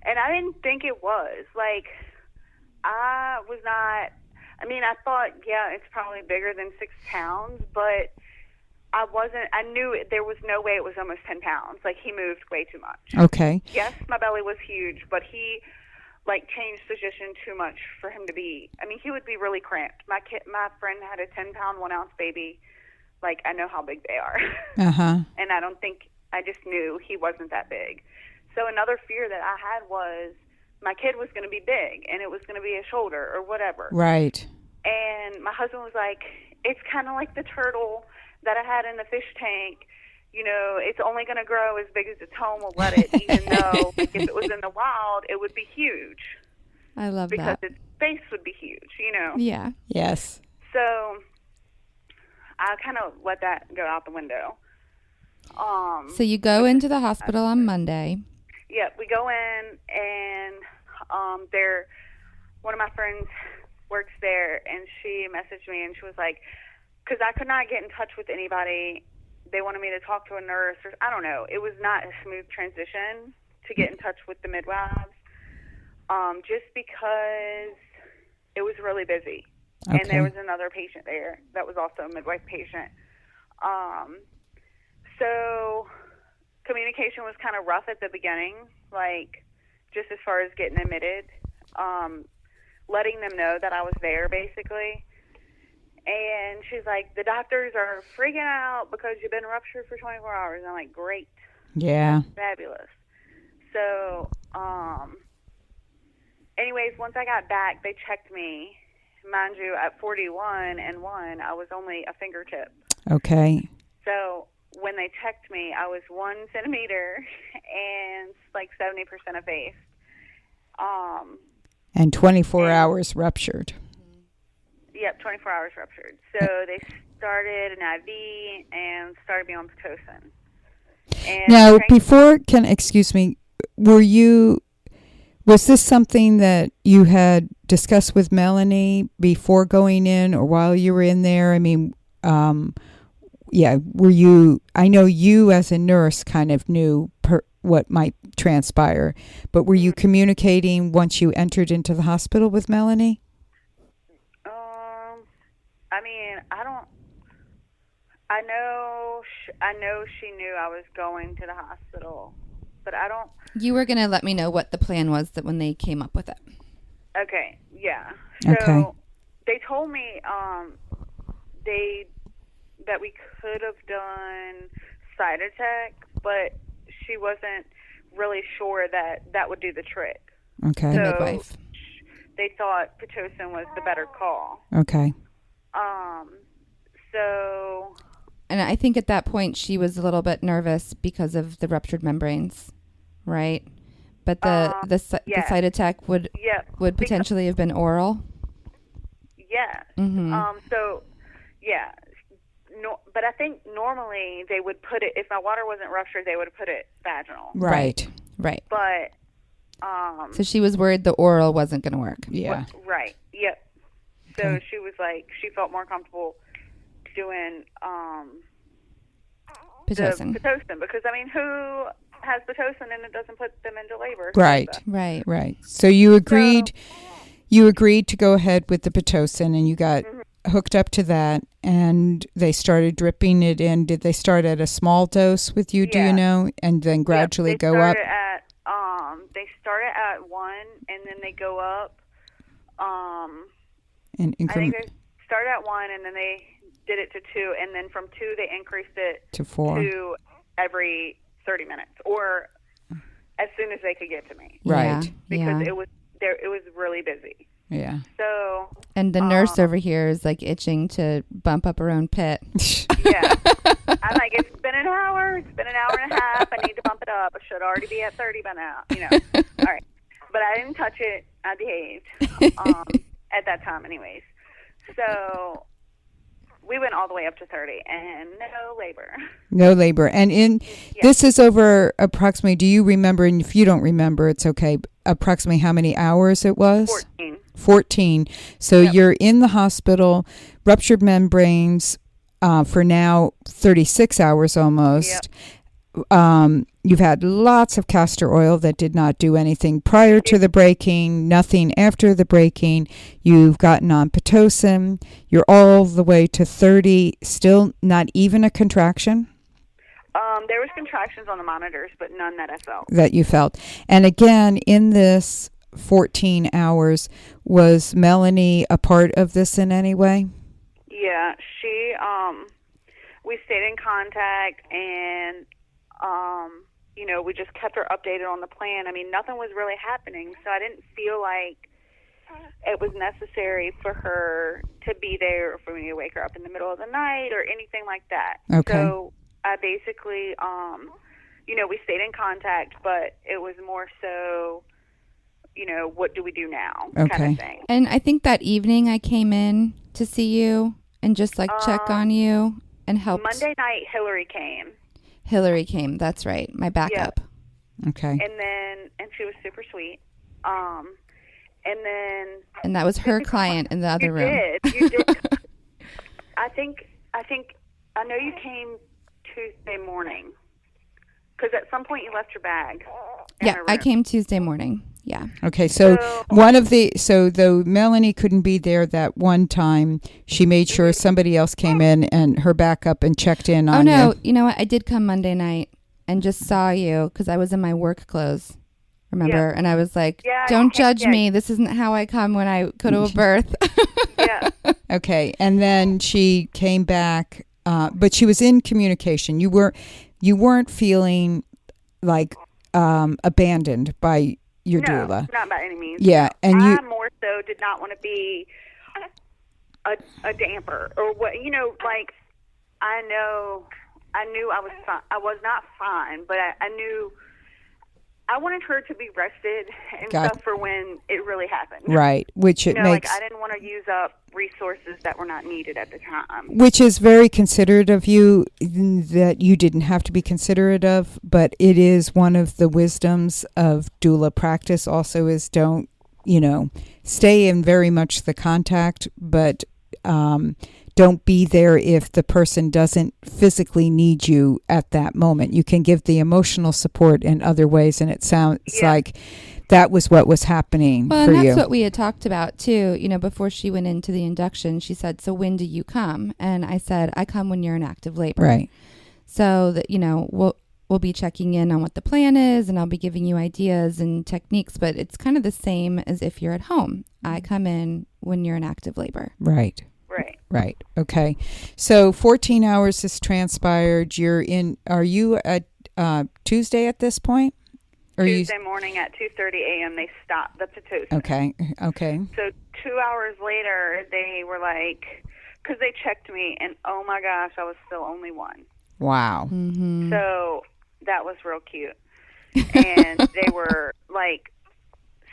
And I didn't think it was. Like, I was not, I mean, I thought, yeah, it's probably bigger than 6 pounds, but I knew there was no way it was almost 10 pounds. Like, he moved way too much. Okay. Yes, my belly was huge, but he, like, changed position too much for him to be, I mean, he would be really cramped. My friend had a 10-pound, 1-ounce baby. Like, I know how big they are. Uh-huh. And I just knew he wasn't that big. So another fear that I had was my kid was going to be big, and it was going to be a shoulder or whatever. Right. And my husband was like, it's kind of like the turtle that I had in the fish tank. You know, it's only going to grow as big as its home will let it, even though if it was in the wild, it would be huge. I love because that. its face would be huge, you know. Yeah. Yes. So I kind of let that go out the window. So you go into the hospital on Monday. Yep, we go in, and one of my friends works there, and she messaged me, and she was like, because I could not get in touch with anybody. They wanted me to talk to a nurse, or I don't know. It was not a smooth transition to get in touch with the midwives, just because it was really busy. Okay. And there was another patient there that was also a midwife patient. So communication was kind of rough at the beginning, like just as far as getting admitted, letting them know that I was there, basically. And she's like, the doctors are freaking out because you've been ruptured for 24 hours. And I'm like, great. Yeah. That's fabulous. So, anyways, once I got back, they checked me. Mind you, at 41 and 1, I was only a fingertip. Okay. So when they checked me, I was 1 centimeter and like 70% effaced. And 24 hours ruptured. Yep, 24 hours ruptured. So they started an IV and started me on Pitocin. And Now, excuse me, was this something that you had discussed with Melanie before going in or while you were in there? I mean, I know you as a nurse kind of knew what might transpire, but were you communicating once you entered into the hospital with Melanie? I mean, I know she knew I was going to the hospital, but I don't. You were going to let me know what the plan was that when they came up with it. Okay, yeah. So they told me that we could have done Cytotec, but she wasn't really sure that would do the trick. Okay. The So midwife. they thought Pitocin was the better call. Okay. So. And I think at that point she was a little bit nervous because of the ruptured membranes, right? But the Cytotec would potentially have been oral. Yes. Mm-hmm. So, yeah. No, but I think normally they would put it, if my water wasn't ruptured, they would have put it vaginal. Right. But, so she was worried the oral wasn't going to work. Yeah. Right. Yep. So she was like, she felt more comfortable doing Pitocin. the Pitocin, because I mean, who has Pitocin and it doesn't put them into labor? Right. So. Right. So you agreed. You agreed to go ahead with the Pitocin, and you got hooked up to that, and they started dripping it in. Did they start at a small dose with you? Do you know, and then gradually go up? They started at 1, and then they go up. In I think they started at 1, and then they did it to 2, and then from 2 they increased it to 4 to every 30 minutes, or as soon as they could get to me. Right. Because it was really busy. Yeah. So. And the nurse over here is like itching to bump up her own pit. Yeah. I'm like, it's been an hour. It's been an hour and a half. I need to bump it up. I should already be at 30 by now. All right. But I didn't touch it. I behaved at that time anyways. So we went all the way up to 30 and no labor. No labor. And this is over approximately, do you remember, and if you don't remember, it's okay, approximately how many hours it was? 14. So you're in the hospital, ruptured membranes for now 36 hours almost. You've had lots of castor oil that did not do anything prior to the breaking, nothing after the breaking. You've gotten on Pitocin. You're all the way to 30, still not even a contraction? There was contractions on the monitors, but none that I felt. That you felt. And again, in this 14 hours, was Melanie a part of this in any way? Yeah, she, we stayed in contact, and we just kept her updated on the plan. I mean, nothing was really happening, so I didn't feel like it was necessary for her to be there, or for me to wake her up in the middle of the night or anything like that. Okay. So I basically, we stayed in contact, but it was more so, what do we do now kind of thing. And I think that evening I came in to see you and just check on you and help. Monday night, Hillary came. That's right. My backup. Yep. Okay. And she was super sweet. And that was her client in the other room. You did. I know you came Tuesday morning, because at some point you left your bag. Yeah, I came Tuesday morning. Yeah. Okay, so though Melanie couldn't be there that one time, she made sure somebody else came in and her backup and checked in on you. Oh, no. You know what? I did come Monday night and just saw you because I was in my work clothes, remember? Yeah. And I was like, don't judge me. This isn't how I come when I go to a birth. Yeah. Okay, and then she came back, but she was in communication. You weren't feeling like abandoned by your doula. Not by any means. Yeah, and I more so did not want to be a damper or what. I knew I was fine. I was not fine, but I knew I wanted her to be rested and stuff for when it really happened. Right, which it makes. I didn't want to use up resources that were not needed at the time. Which is very considerate of you, that you didn't have to be considerate of, but it is one of the wisdoms of doula practice also is don't, stay in very much the contact, but don't be there if the person doesn't physically need you at that moment. You can give the emotional support in other ways, and it sounds like that was what was happening Well, for and that's you. what we had talked about too. Before she went into the induction, she said, "So when do you come?" And I said, "I come when you're in active labor." Right. So that we'll be checking in on what the plan is, and I'll be giving you ideas and techniques. But it's kind of the same as if you're at home. I come in when you're in active labor. Right. Right. Right. Okay. So 14 hours has transpired. Are you at Tuesday at this point? Or Tuesday morning at 2:30 a.m. they stopped the Pitocin. Okay. Okay. So 2 hours later, they were like, because they checked me, and oh my gosh, I was still only 1. Wow. Mm-hmm. So that was real cute. And they were like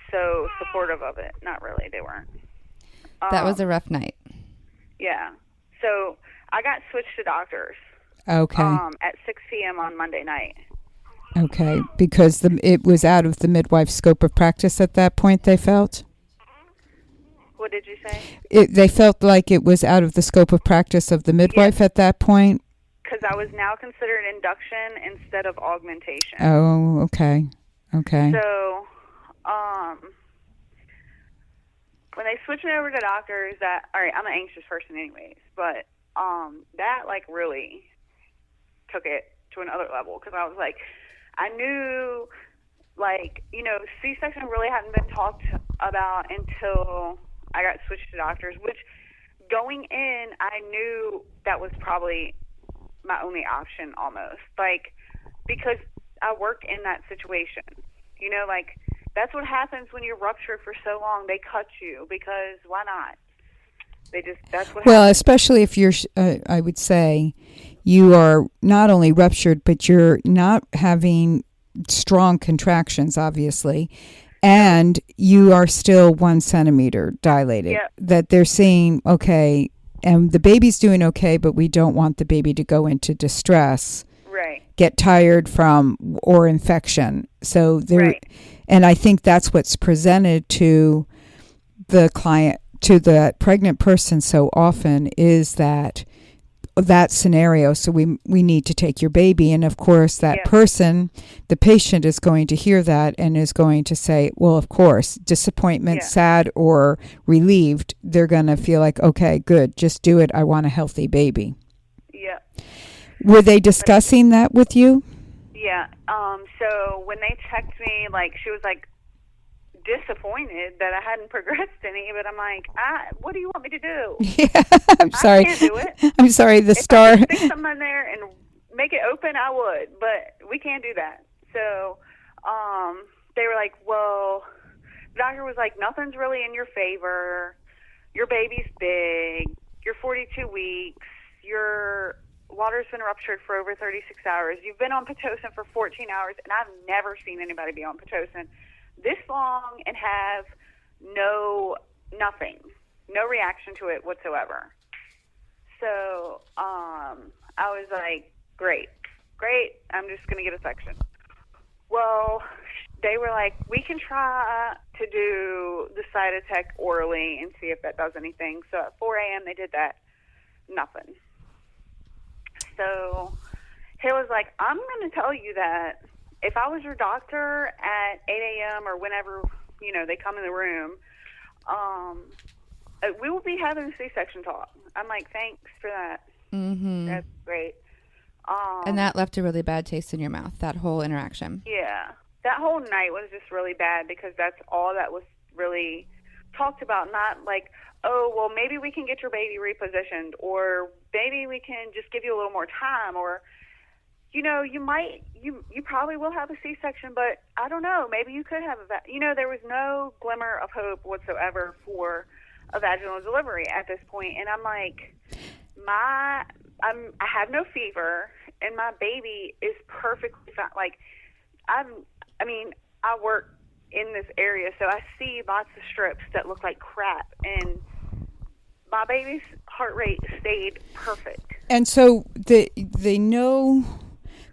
so supportive of it. Not really, they weren't. That was a rough night. Yeah. So I got switched to doctors. Okay. At 6 p.m. on Monday night. Okay. Because it was out of the midwife's scope of practice at that point, they felt? What did you say? They felt like it was out of the scope of practice of the midwife at that point? Because I was now considered induction instead of augmentation. Oh, okay. Okay. So, when they switched me over to doctors all right, I'm an anxious person anyways, but, that, like, really took it to another level, because I was like, I knew, like, C-section really hadn't been talked about until I got switched to doctors, which going in, I knew that was probably my only option almost, like, because I worked in that situation, like, that's what happens when you're ruptured for so long. They cut you because why not? That's what Well, happens. especially if you're, I would say, you are not only ruptured, but you're not having strong contractions, obviously, and you are still 1 centimeter dilated. Yep. That they're saying, okay, and the baby's doing okay, but we don't want the baby to go into distress, Right. get tired from, or infection. So there, Right. and I think that's what's presented to the client, to the pregnant person so often, is that scenario. So we need to take your baby, and of course that person, the patient, is going to hear that and is going to say, well, of course, disappointment, sad or relieved, they're going to feel like, okay, good, just do it, I want a healthy baby. Yeah. Were they discussing that with you? Yeah. So when they checked me, like, she was like disappointed that I hadn't progressed any, but I'm like, what do you want me to do? Yeah, I'm sorry. I can't do it. I'm sorry, the if star. I could stick something in there and make it open, I would, but we can't do that. So they were like, well, the doctor was like, nothing's really in your favor. Your baby's big. You're 42 weeks. Your water's been ruptured for over 36 hours. You've been on Pitocin for 14 hours, and I've never seen anybody be on Pitocin this long and have no reaction to it whatsoever. So I was like, great, I'm just going to get a section. Well, they were like, we can try to do the Cytotec orally and see if that does anything. So at 4 a.m. they did that. Nothing. So he was like, I'm going to tell you that if I was your doctor at 8 a.m. or whenever, they come in the room, we will be having a C-section talk. I'm like, thanks for that. Mm-hmm. That's great. And that left a really bad taste in your mouth, that whole interaction. Yeah. That whole night was just really bad because that's all that was really talked about. Not like, oh, well, maybe we can get your baby repositioned, or maybe we can just give you a little more time, or, you probably will have a C-section, but I don't know, maybe you could have there was no glimmer of hope whatsoever for a vaginal delivery at this point. And I'm like, I have no fever, and my baby is perfectly fine. Like, I work in this area, so I see lots of strips that look like crap, and my baby's heart rate stayed perfect. And so they know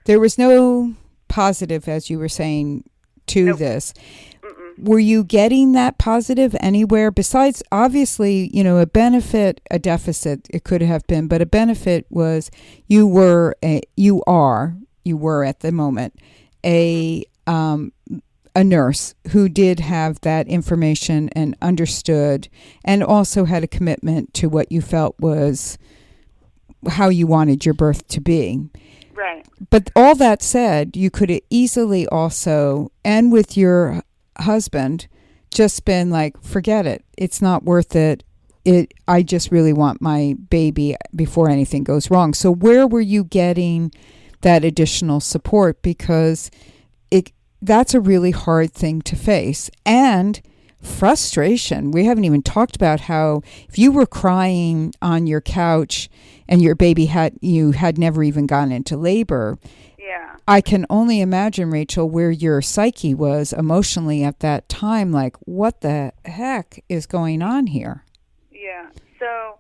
there was no positive, as you were saying, to this. Mm-mm. Were you getting that positive anywhere besides, obviously, a benefit, a deficit, it could have been, but a benefit was you were at the moment a a nurse who did have that information and understood, and also had a commitment to what you felt was how you wanted your birth to be. Right. But all that said, you could have easily also, and with your husband, just been like, forget it. It's not worth it. I just really want my baby before anything goes wrong. So where were you getting that additional support? Because that's a really hard thing to face. And frustration. We haven't even talked about how if you were crying on your couch and your baby had never even gone into labor. Yeah. I can only imagine, Rachel, where your psyche was emotionally at that time. Like, what the heck is going on here? Yeah. So,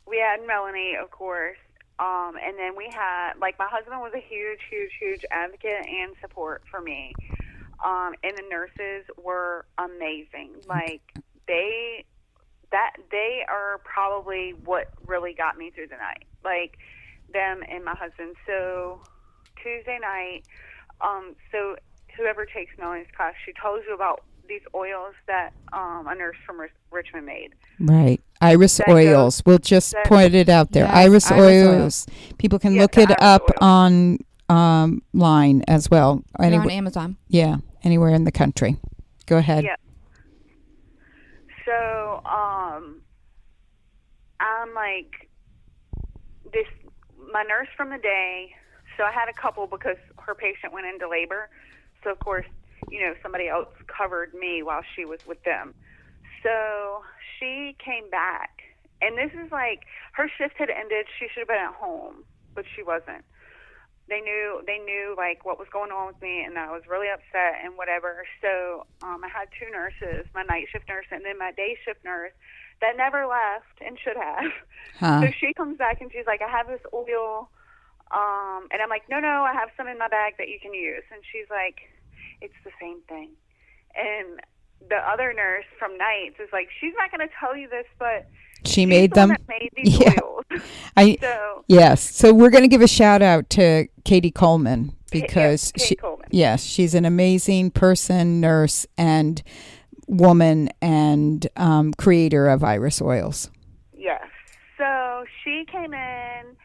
we had Melanie, of course. And then we had, like, my husband was a huge advocate and support for me. And the nurses were amazing. Like, they are probably what really got me through the night. Like, them and my husband. So Tuesday night, so whoever takes Melanie's class, she tells you about these oils that a nurse from Richmond made. Right. Iris oils. We'll just point it out there. Yes, Iris Iris oils. People can look it up on line as well. They're on Amazon. Yeah, anywhere in the country. Go ahead. Yeah. So, I'm like, my nurse from the day, so I had a couple because her patient went into labor. So, of course, somebody else covered me while she was with them. So she came back, and this is like, her shift had ended. She should have been at home, but she wasn't. They knew like what was going on with me, and I was really upset and whatever. So I had two nurses, my night shift nurse and then my day shift nurse, that never left and should have. Huh. So she comes back and she's like, I have this oil, and I'm like, no, I have some in my bag that you can use. And she's like, it's the same thing. And the other nurse from nights is like, she's not going to tell you this, but she made them. That made these oils. Yes. So we're going to give a shout out to Katie Coleman, because Coleman. Yes, she's an amazing person, nurse, and woman, and creator of Iris oils. Yes. So she came in,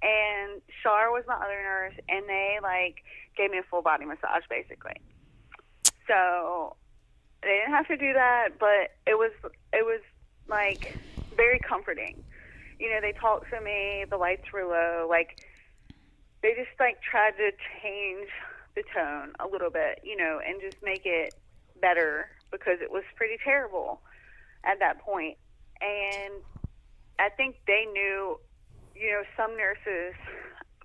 and Shar was my other nurse, and they gave me a full body massage basically. So they didn't have to do that, but it was like very comforting. They talked to me, the lights were low, they just tried to change the tone a little bit, and just make it better, because it was pretty terrible at that point. And I think they knew, some nurses,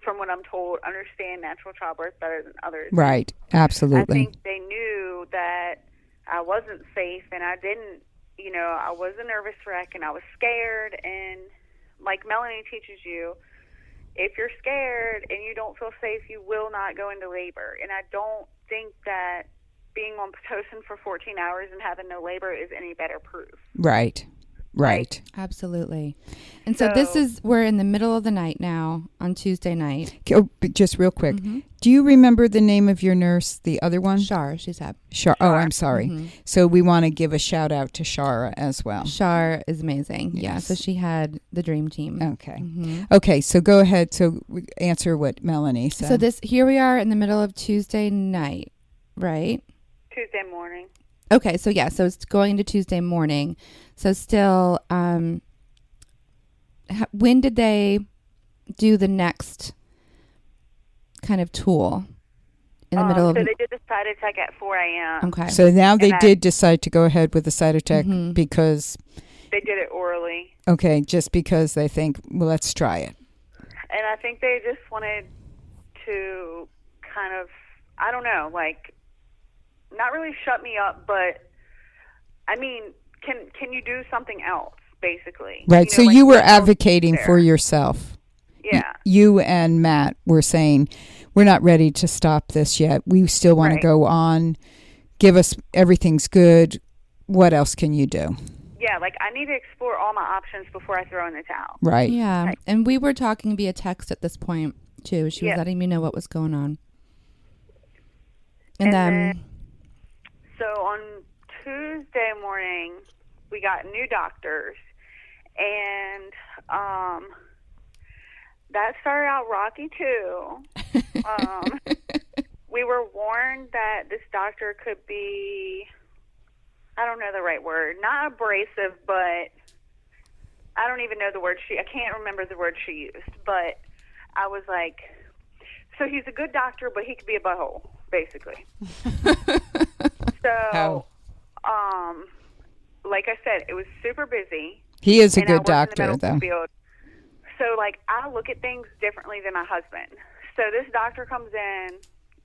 from what I'm told, understand natural childbirth better than others. Right, absolutely. I think they knew that I wasn't safe, and I didn't, I was a nervous wreck, and I was scared. And like Melanie teaches you, if you're scared and you don't feel safe, you will not go into labor. And I don't think that being on Pitocin for 14 hours and having no labor is any better proof. Right. Absolutely. And so we're in the middle of the night now on Tuesday night. Oh, just real quick. Mm-hmm. Do you remember the name of your nurse, the other one? Shar, she's up. Shar. Oh, I'm sorry. Mm-hmm. So we want to give a shout out to Shara as well. Shar is amazing. Yes. Yeah, so she had the dream team. Okay. Mm-hmm. Okay, so go ahead. So answer what Melanie said. So here we are in the middle of Tuesday night, right? Tuesday morning. Okay, so so it's going to Tuesday morning. So still, when did they do the next kind of tool? In the middle of... So they did the side attack at 4 a.m. Okay. So now they did decide to go ahead with the side attack because... They did it orally. Okay, just because they think, well, let's try it. And I think they just wanted to kind of, I don't know, not really shut me up, but I mean, can you do something else, basically? Right. So you were advocating for yourself. Yeah. You and Matt were saying, we're not ready to stop this yet. We still want to go on. Give us, everything's good. What else can you do? Yeah, I need to explore all my options before I throw in the towel. Right. Yeah. Right. And we were talking via text at this point, too. She was letting me know what was going on. And then, so on Tuesday morning, we got new doctors, and that started out rocky too. We were warned that this doctor could be, I don't know the right word, not abrasive, but I don't even know the word I can't remember the word she used, but I was like, so he's a good doctor, but he could be a butthole, basically. So, like I said, it was super busy. He is a and I good work in the doctor, medical though. field. So, like, I look at things differently than my husband. So this doctor comes in,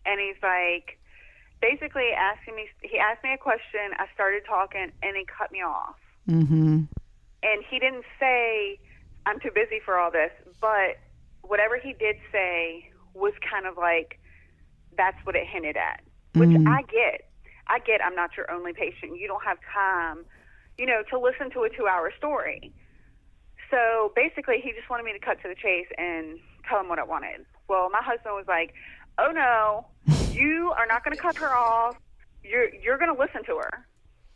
and he's like, basically he asked me a question, I started talking, and he cut me off. Mm-hmm. And he didn't say, I'm too busy for all this, but whatever he did say was kind of like, that's what it hinted at, which I get. I'm not your only patient. You don't have time, to listen to a 2-hour story. So basically, he just wanted me to cut to the chase and tell him what I wanted. Well, my husband was like, oh, no, you are not going to cut her off. You're going to listen to her.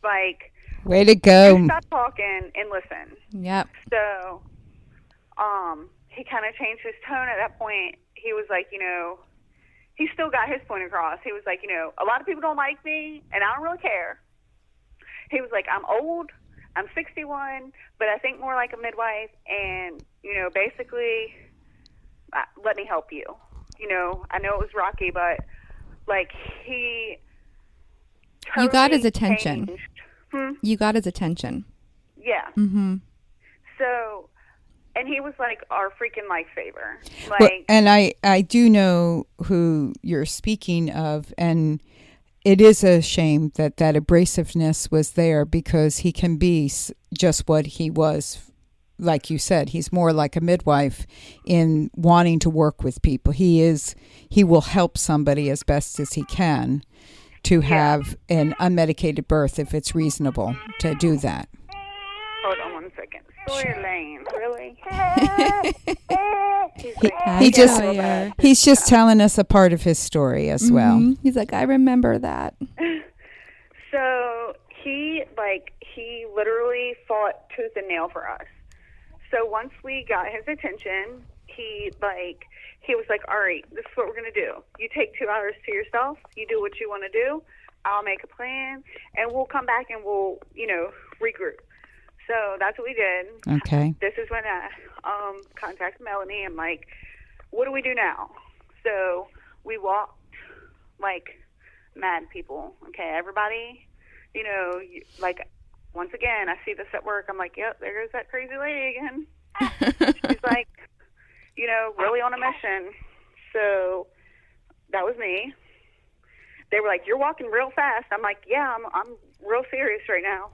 Like, way to go. you stop talking and listen. yep. So he kind of changed his tone at that point. He was like, he still got his point across. He was like, a lot of people don't like me, and I don't really care. He was like, I'm old. I'm 61, but I think more like a midwife, and, basically, let me help you. I know it was rocky, but, like, he totally You got his attention. changed. You got his attention. Yeah. Mm-hmm. So, and he was, like, our freaking lifesaver. Like, Well, and I do know who you're speaking of, and it is a shame that abrasiveness was there, because he can be just what he was. Like you said, he's more like a midwife in wanting to work with people. He will help somebody as best as he can to have an unmedicated birth if it's reasonable to do that. hold on 1 second. Sawyer Lane, really? He's just telling us a part of his story as well. He's like, I remember that. So he literally fought tooth and nail for us. So once we got his attention, he was like, all right, this is what we're going to do. You take 2 hours to yourself. You do what you want to do. I'll make a plan, and we'll come back and we'll, regroup. So that's what we did. Okay. This is when I contacted Melanie. I'm like, what do we do now? So we walked like mad people. Okay, everybody, like, once again, I see this at work. I'm like, yep, there goes that crazy lady again. She's like, really on a mission. So that was me. They were like, you're walking real fast. I'm like, yeah, I'm real serious right now.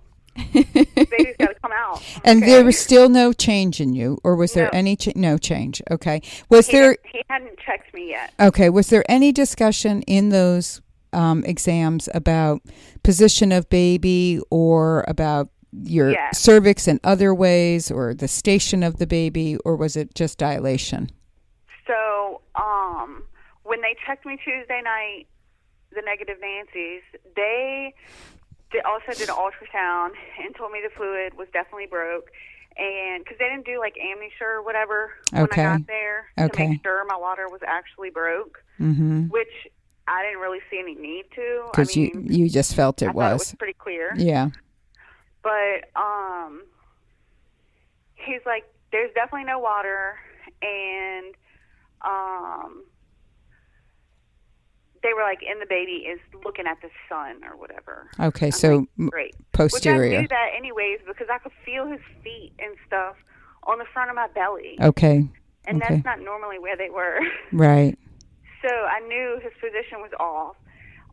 Baby's got to come out. And okay? there was still no change in you, or was there any no change? Okay. He hadn't checked me yet. Okay. Was there any discussion in those exams about position of baby, or about your cervix in other ways, or the station of the baby, or was it just dilation? So when they checked me Tuesday night, the negative Nancy's, they also did an ultrasound and told me the fluid was definitely broke. And because they didn't do like amnesia or whatever when I got there to make sure my water was actually broke, which I didn't really see any need to. Because you just felt it was. Thought it was pretty clear. Yeah. But he's like, there's definitely no water, and they were like, and the baby is looking at the sun or whatever. Okay, I'm so like, great. posterior. Which I knew that anyways, because I could feel his feet and stuff on the front of my belly. Okay. And that's not normally where they were. Right. So I knew his position was off.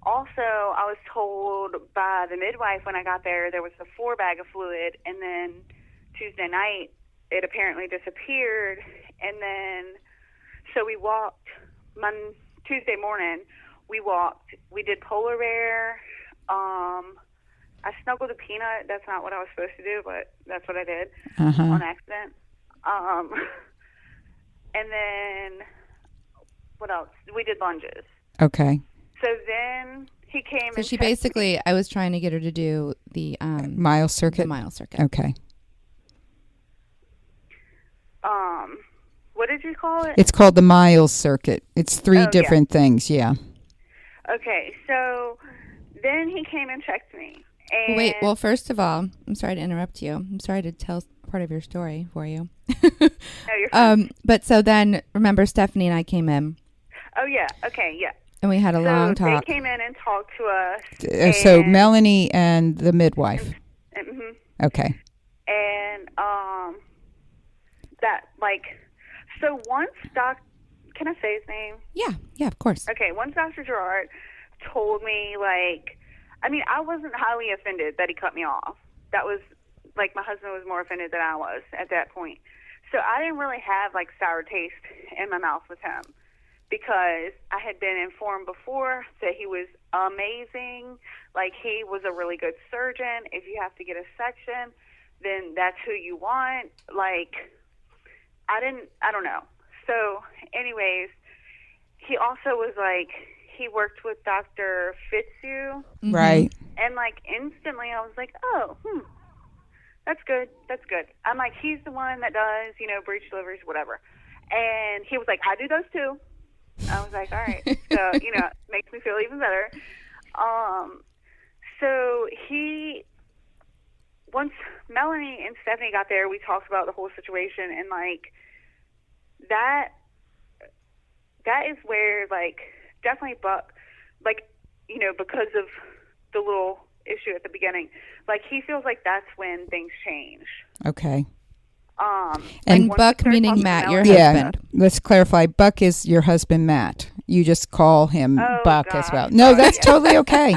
Also, I was told by the midwife when I got there was a 4-bag of fluid, and then Tuesday night it apparently disappeared. And then, so we walked Tuesday morning. We did polar bear. I snuggled a peanut. That's not what I was supposed to do, but that's what I did on accident. And then, what else? We did lunges. Okay. So then he came So and she checked basically, I was trying to get her to do the Mile circuit? The mile circuit. Okay. what did you call it? It's called the Miles circuit. It's 3 yeah. different things, yeah. Okay, so then he came and checked me. And Wait, well, first of all, I'm sorry to interrupt you. I'm sorry to tell part of your story for you. No, you're fine. But so then, remember, Stephanie and I came in, Oh, yeah. Okay, yeah. and we had a long talk. They came in and talked to us. So Melanie and the midwife. Mhm. Okay. And that, like, so once can I say his name? Yeah, of course. Okay, once Dr. Gerard told me, like, I mean, I wasn't highly offended that he cut me off. That was, like, my husband was more offended than I was at that point. So I didn't really have, like, sour taste in my mouth with him because I had been informed before that he was amazing. Like, he was a really good surgeon. If you have to get a section, then that's who you want. Like, I don't know. So, anyways, he also was like, he worked with Dr. Fitzhugh. Mm-hmm. Right. And, like, instantly I was like, oh, that's good. That's good. I'm like, he's the one that does, breech deliveries, whatever. And he was like, I do those too. I was like, all right. So, it makes me feel even better. So once Melanie and Stephanie got there, we talked about the whole situation, and, like, that is where, like, definitely Buck, like, because of the little issue at the beginning, like, he feels like that's when things change. Okay. And like, Buck meaning Matt, your Yeah, husband. let's clarify. Buck is your husband, Matt. You just call him Buck as well. gosh. No, that's totally okay.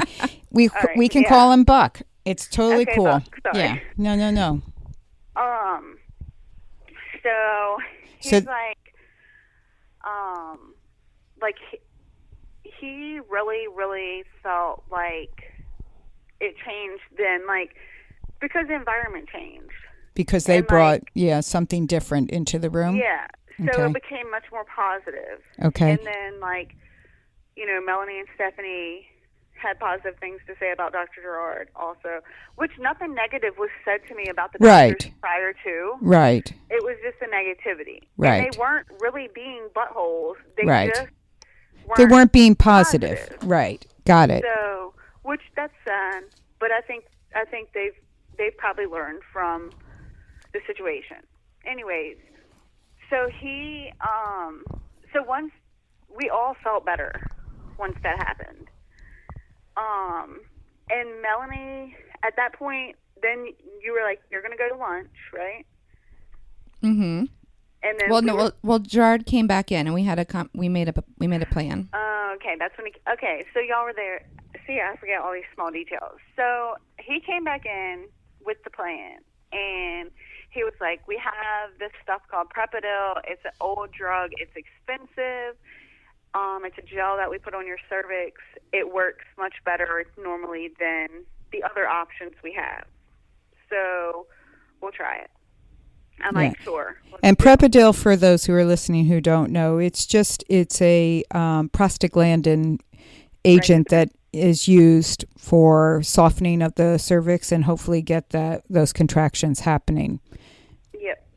We right, we can yeah. call him Buck. It's totally Okay, cool. Buck, sorry. Yeah. No. So he's like he really, really felt like it changed then, like, because the environment changed. Because they And, brought something different into the room. Yeah. So Okay. it became much more positive. Okay. And then, like, Melanie and Stephanie had positive things to say about Dr. Gerard also, which nothing negative was said to me about the doctors Right. prior to. Right. It was just a negativity. Right. And they weren't really being buttholes. They Right. just They weren't being positive. Right. Got it. So, which that's sad, but I think they've probably learned from the situation. Anyways, so so once we all felt better once that happened. And Melanie, at that point, then you were like, you're going to go to lunch, right? Mm-hmm. And then Well, Gerard came back in, and we had we made a plan. Okay, that's when okay, so y'all were there. See, I forget all these small details. So he came back in with the plan, and he was like, we have this stuff called Prepidil. It's an old drug. It's expensive. It's a gel that we put on your cervix. It works much better normally than the other options we have. So we'll try it. I'm like, sure. And Prepidil, for those who are listening who don't know, it's a prostaglandin agent that is used for softening of the cervix and hopefully get those contractions happening. Yep.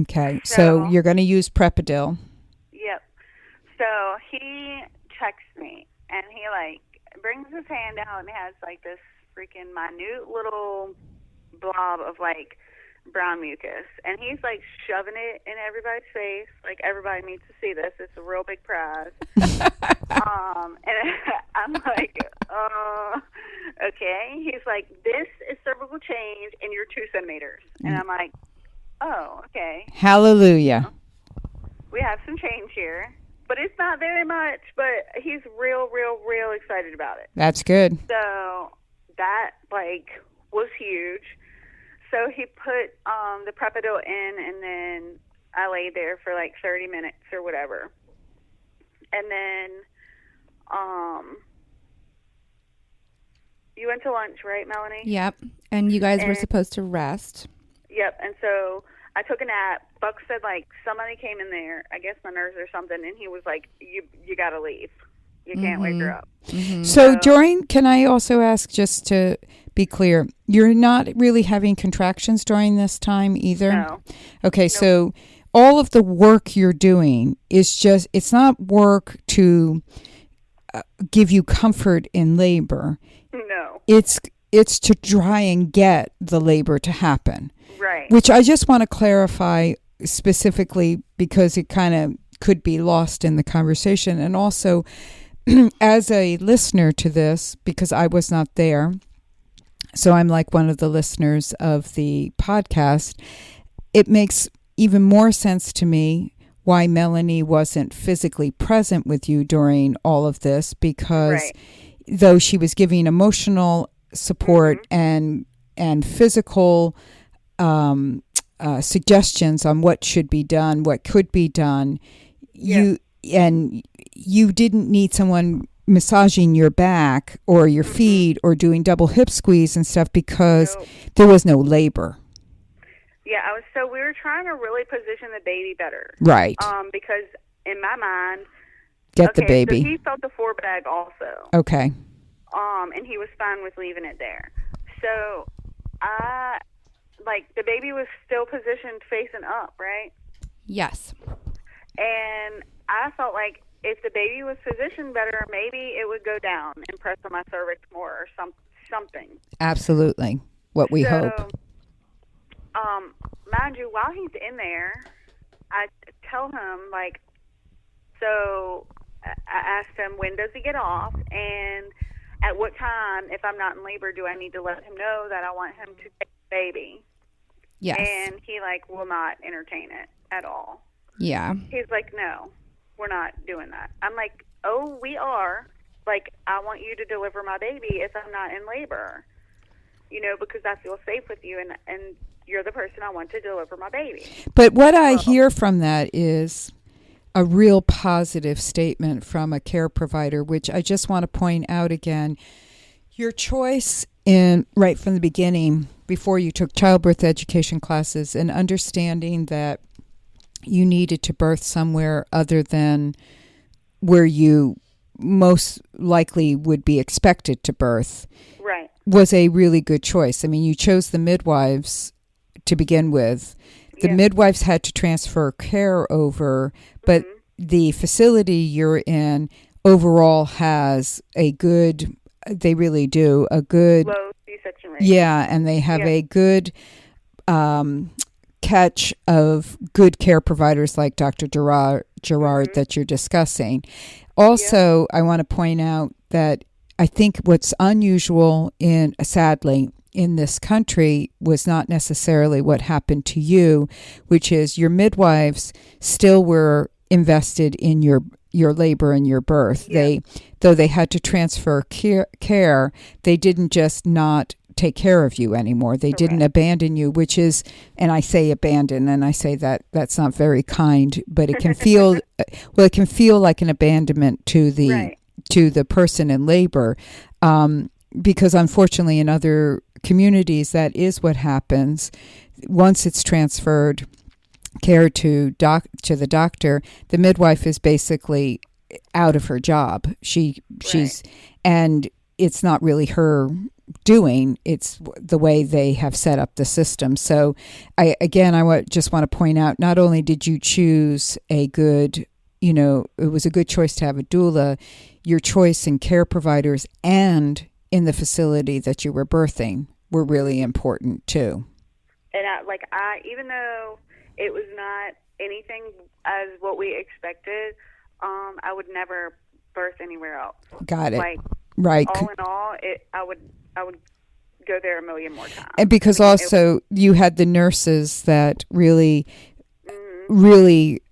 Okay, so you're going to use Prepidil. Yep. So he checks me, and he, like, brings his hand out and has, like, this freaking minute little blob of, like, brown mucus, and he's, like, shoving it in everybody's face. Like, everybody needs to see this. It's a real big prize. And I'm like, okay. He's like, this is cervical change, and you're 2 centimeters. And I'm like, oh, okay. Hallelujah. We have some change here, but it's not very much. But he's real excited about it. That's good. So that, like, was huge. So he put the Prepidil in, and then I laid there for like 30 minutes or whatever. And then you went to lunch, right, Melanie? Yep. And you guys were supposed to rest. Yep. And so I took a nap. Buck said, like, somebody came in there, I guess my nurse or something, and he was like, you got to leave. You can't wake her up. Mm-hmm. So can I also ask, just to be clear, you're not really having contractions during this time either? No. Okay, Nope. so all of the work you're doing is just, it's not work to give you comfort in labor. No. It's to try and get the labor to happen. Right. Which I just want to clarify specifically because it kind of could be lost in the conversation. And also, as a listener to this, because I was not there, so I'm like one of the listeners of the podcast, it makes even more sense to me why Melanie wasn't physically present with you during all of this, because though she was giving emotional support and physical suggestions on what should be done, what could be done, you didn't need someone massaging your back or your feet or doing double hip squeeze and stuff because there was no labor. Yeah, we were trying to really position the baby better. Right. Because in my mind, the baby. So he felt the 4-bag also. Okay. And he was fine with leaving it there. So the baby was still positioned facing up, right? Yes. And I felt like if the baby was positioned better, maybe it would go down and press on my cervix more or something. Absolutely. What we hope. Mind you, while he's in there, I tell him, so I asked him, when does he get off? And at what time, if I'm not in labor, do I need to let him know that I want him to take the baby? Yes. And he, will not entertain it at all. Yeah. He's like, no, we're not doing that. I'm like, oh, we are. I want you to deliver my baby if I'm not in labor, because I feel safe with you, and you're the person I want to deliver my baby. But what I hear from that is a real positive statement from a care provider, which I just want to point out again. Your choice right from the beginning, before you took childbirth education classes, and understanding that you needed to birth somewhere other than where you most likely would be expected to birth, right, was a really good choice. I mean, you chose the midwives to begin with. The midwives had to transfer care over, but the facility you're in overall has they really do a good low C-section rate. Yeah, and they have a good catch of good care providers like Dr. Gerard that you're discussing. Also, I want to point out that I think what's unusual sadly in this country was not necessarily what happened to you, which is your midwives still were invested in your labor and your birth. Though they had to transfer care, they didn't just not take care of you anymore. They didn't abandon you, which is, and I say abandon, and I say that's not very kind, but it can feel it can feel like an abandonment to the person in labor, because unfortunately in other communities that is what happens. Once it's transferred care to the doctor, the midwife is basically out of her job. She's and it's not really her doing, it's the way they have set up the system. So I just want to point out, not only did you choose a good, it was a good choice to have a doula, your choice in care providers and in the facility that you were birthing were really important too. And I even though it was not anything as what we expected, I would never birth anywhere else. Got it. Right. All in all, I would go there a million more times. And because you had the nurses that really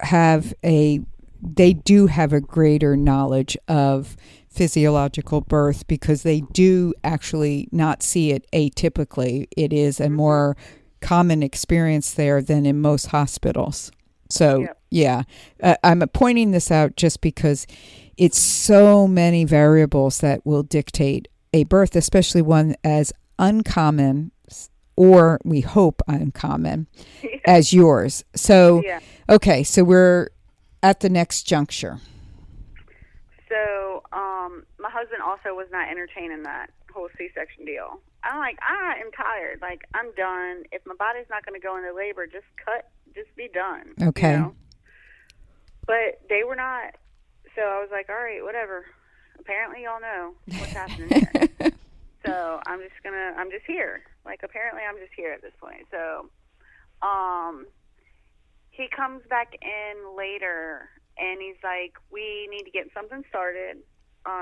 have they do have a greater knowledge of physiological birth, because they do actually not see it atypically. It is a more common experience there than in most hospitals. So, I'm pointing this out just because it's so many variables that will dictate a birth, especially one as uncommon, or we hope uncommon, as yours. So, okay, so we're at the next juncture. So, husband also was not entertaining that whole C-section deal. I'm like, I am tired. Like, I'm done. If my body's not going to go into labor, just be done. Okay. You know? But they were not. So I was like, all right, whatever. Apparently y'all know what's happening here. So I'm just here. Like, apparently I'm just here at this point. So he comes back in later, and he's like, we need to get something started.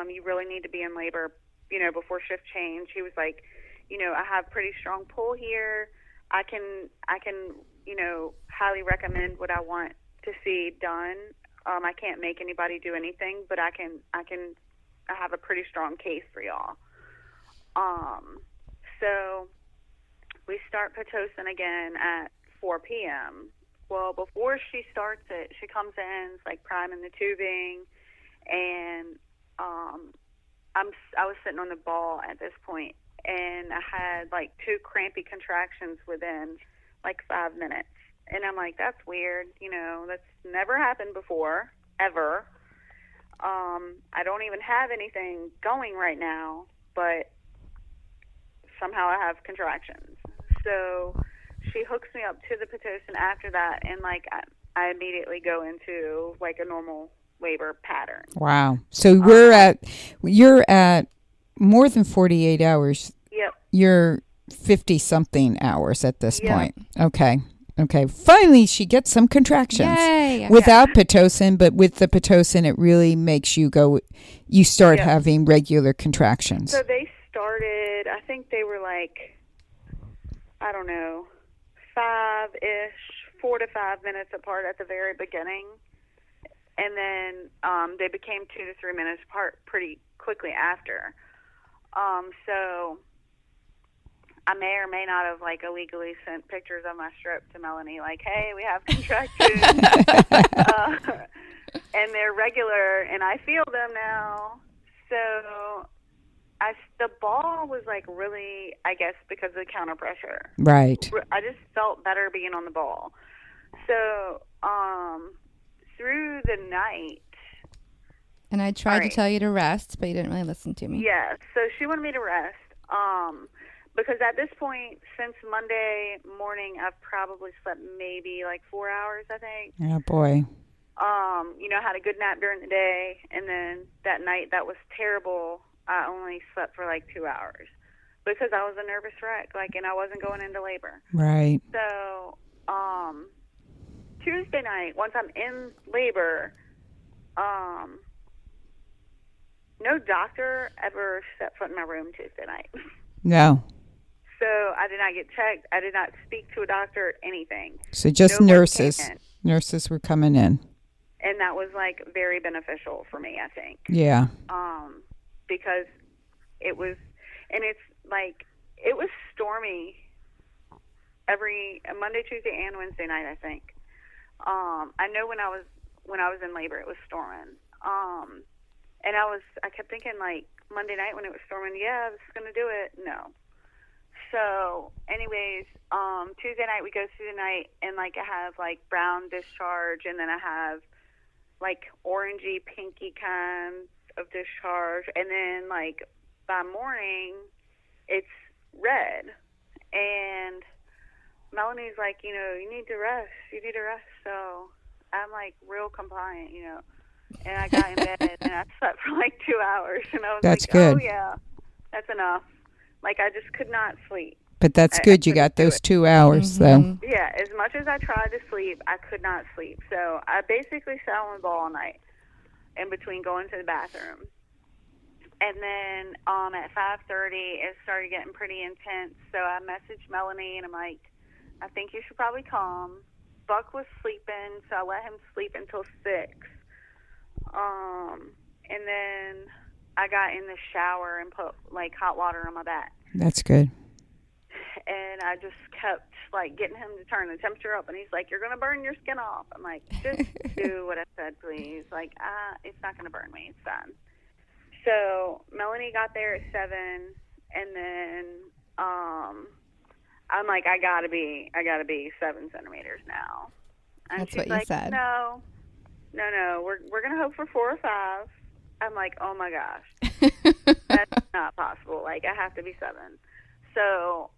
You really need to be in labor, you know, before shift change. He was like, you know, I have pretty strong pull here. I can, you know, highly recommend what I want to see done. I can't make anybody do anything, but I have a pretty strong case for y'all. So we start Pitocin again at 4 p.m. Well, before she starts it, she comes in, it's like priming the tubing, and I was sitting on the ball at this point, and I had like 2 crampy contractions within like 5 minutes. And I'm like, that's weird. You know, that's never happened before, ever. I don't even have anything going right now, but somehow I have contractions. So she hooks me up to the Pitocin after that, and like I immediately go into like a normal labor pattern. Wow. So you're at more than 48 hours. Yep. You're 50-something hours at this point. Okay. Finally, she gets some contractions. Yay. Without Pitocin, but with the Pitocin, it really makes you start having regular contractions. So they started, I think they were like, I don't know, 5-ish, 4 to 5 minutes apart at the very beginning. And then they became 2 to 3 minutes apart pretty quickly after. So I may or may not have like illegally sent pictures of my strip to Melanie, like, hey, we have contractions. And they're regular, and I feel them now. So the ball was like really, I guess, because of the counter pressure. Right. I just felt better being on the ball. So through the night. And I tried to tell you to rest, but you didn't really listen to me. Yeah, so she wanted me to rest. Because at this point, since Monday morning, I've probably slept maybe like 4 hours, I think. Oh, boy. You know, had a good nap during the day, and then that night, that was terrible. I only slept for like 2 hours because I was a nervous wreck, like, and I wasn't going into labor. Right. So, Tuesday night, once I'm in labor, no doctor ever set foot in my room Tuesday night. No. So I did not get checked. I did not speak to a doctor, anything. So just nurses. Nurses were coming in. And that was like very beneficial for me, I think. Yeah. Because it was, and it's like, it was stormy every Monday, Tuesday, and Wednesday night, I think. I know when I was in labor, it was storming. And I kept thinking like Monday night when it was storming, yeah, this is going to do it. No. So anyways, Tuesday night we go through the night, and like I have like brown discharge, and then I have like orangey, pinky kinds of discharge, and then like by morning it's red. And Melanie's like, you know, you need to rest. So I'm like real compliant, you know. And I got in bed and I slept for like 2 hours, and I was that's like, good. Oh yeah, that's enough. Like, I just could not sleep. But that's good. You got those 2 hours, though. Yeah, as much as I tried to sleep, I could not sleep. So I basically sat on the ball all night in between going to the bathroom. And then at 5:30, it started getting pretty intense. So I messaged Melanie, and I'm like, I think you should probably come. Buck was sleeping, so I let him sleep until 6. And then I got in the shower and put like hot water on my back. That's good. And I just kept like getting him to turn the temperature up, and he's like, "You're gonna burn your skin off." I'm like, "Just do what I said, please." Like, it's not gonna burn me. It's fine. So Melanie got there at 7, and then I'm like, I gotta be 7 centimeters now. And that's she's what you like, said. No, we're gonna hope for 4 or 5. I'm like, oh my gosh. That's not possible. Like, I have to be 7. So,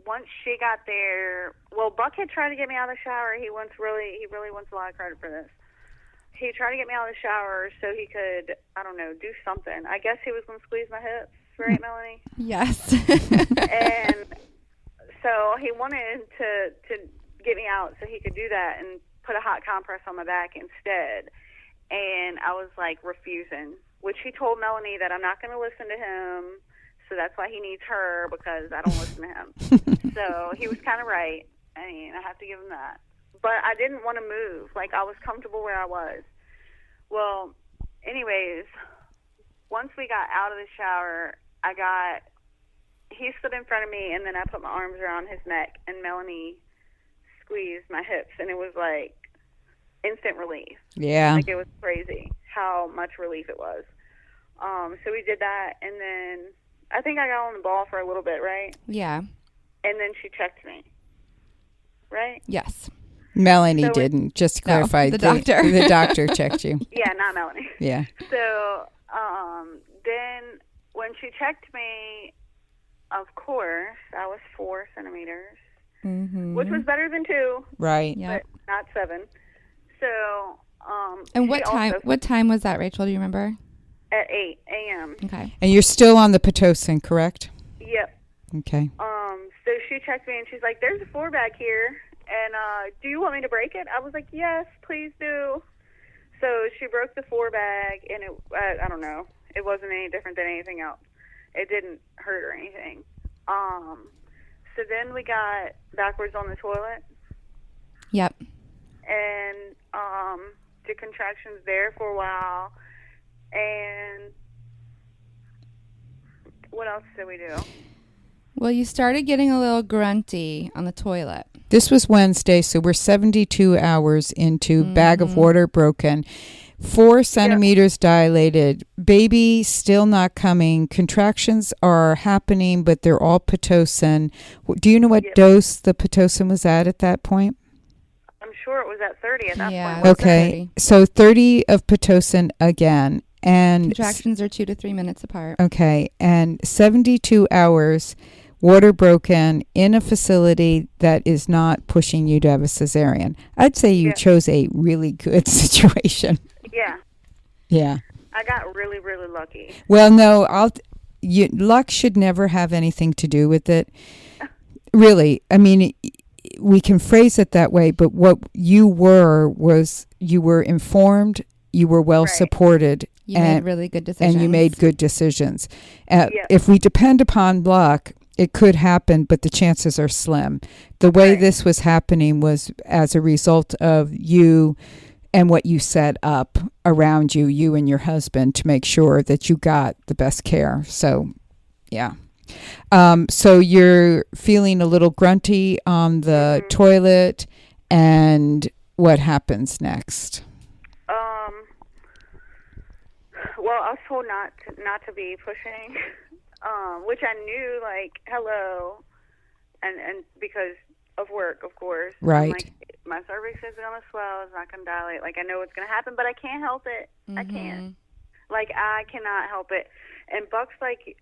once she got there, well, Buck had tried to get me out of the shower. He really wants a lot of credit for this. He tried to get me out of the shower so he could, I don't know, do something. I guess he was going to squeeze my hips, right, Melanie? Yes. And so he wanted to get me out so he could do that and put a hot compress on my back instead. And I was like refusing, which he told Melanie that I'm not going to listen to him. So that's why he needs her, because I don't listen to him. So he was kind of right. I mean, I have to give him that. But I didn't want to move. Like, I was comfortable where I was. Well, anyways, once we got out of the shower, he stood in front of me, and then I put my arms around his neck, and Melanie squeezed my hips, and it was like instant relief. Yeah. Like, it was crazy how much relief it was. So we did that, and then I think I got on the ball for a little bit, right? Yeah. And then she checked me, right? Yes. Melanie didn't. Just to clarify, the doctor. The doctor checked you. Yeah, not Melanie. Yeah. So then when she checked me, of course, I was 4 centimeters, which was better than 2. Right. Yep. But not 7. So And what time was that, Rachel? Do you remember? At 8 a.m. Okay. And you're still on the Pitocin, correct? Yep. Okay. So she checked me and she's like, "There's a 4 bag here, and do you want me to break it?" I was like, "Yes, please do." So she broke the 4 bag, and I don't know, it wasn't any different than anything else. It didn't hurt or anything. So then we got backwards on the toilet. Yep. And did contractions there for a while. And what else did we do? Well, you started getting a little grunty on the toilet. This was Wednesday, so we're 72 hours into bag of water broken, 4 centimeters dilated, baby still not coming, contractions are happening, but they're all Pitocin. Do you know what dose the Pitocin was at that point? I'm sure it was at 30 at that point. Okay, so 30 of Pitocin again. And contractions are 2 to 3 minutes apart. Okay, and 72 hours, water broken in a facility that is not pushing you to have a cesarean. I'd say you chose a really good situation. Yeah. Yeah. I got really, really lucky. Well, no, luck should never have anything to do with it. Really, I mean, we can phrase it that way, but what you were was you were informed, you were well supported. You made really good decisions. And you made good decisions. If we depend upon luck, it could happen, but the chances are slim. The way this was happening was as a result of you and what you set up around you, you and your husband, to make sure that you got the best care. So, yeah. So you're feeling a little grunty on the toilet, and what happens next? Well, I was told not to be pushing, which I knew, like, hello, and because of work, of course. Right. I'm like, my cervix is going to swell, it's not going to dilate. Like, I know what's going to happen, but I can't help it. I can't. Like, I cannot help it. And Buck's like,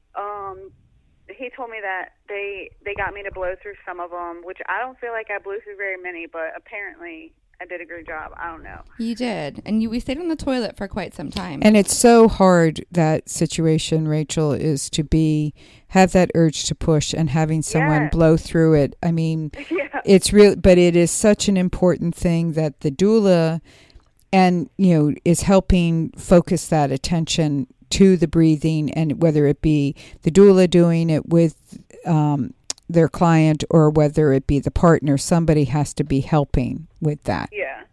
he told me that they got me to blow through some of them, which I don't feel like I blew through very many, but apparently I did a great job. I don't know. You did. And we stayed on the toilet for quite some time. And it's so hard, that situation, Rachel, is to have that urge to push and having someone blow through it. I mean, it's real, but it is such an important thing that the doula is helping focus that attention to the breathing, and whether it be the doula doing it with their client or whether it be the partner, somebody has to be helping with that. Yeah.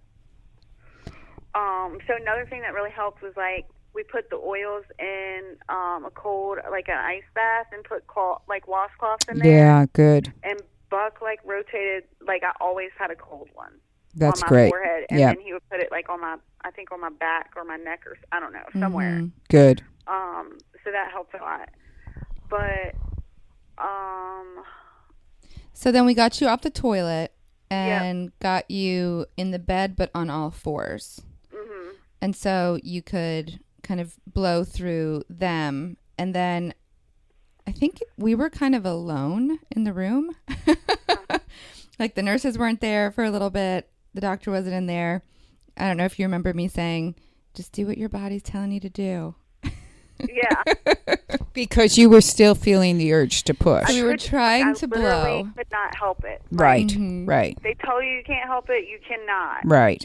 So another thing that really helped was, like, we put the oils in a cold, like an ice bath, and put washcloths in there. Yeah, good. And Buck, like, rotated, like, I always had a cold one. That's on my great. forehead, and then he would put it, like, on my back or my neck, or I don't know, somewhere. Good. So that helped a lot. But so then we got you off the toilet and got you in the bed, but on all fours. And so you could kind of blow through them. And then I think we were kind of alone in the room. Like the nurses weren't there for a little bit. The doctor wasn't in there. I don't know if you remember me saying, just do what your body's telling you to do. Yeah. Because you were still feeling the urge to push. So we were trying to blow. I could not help it. Right, Mm-hmm. They tell you can't help it, you cannot. right.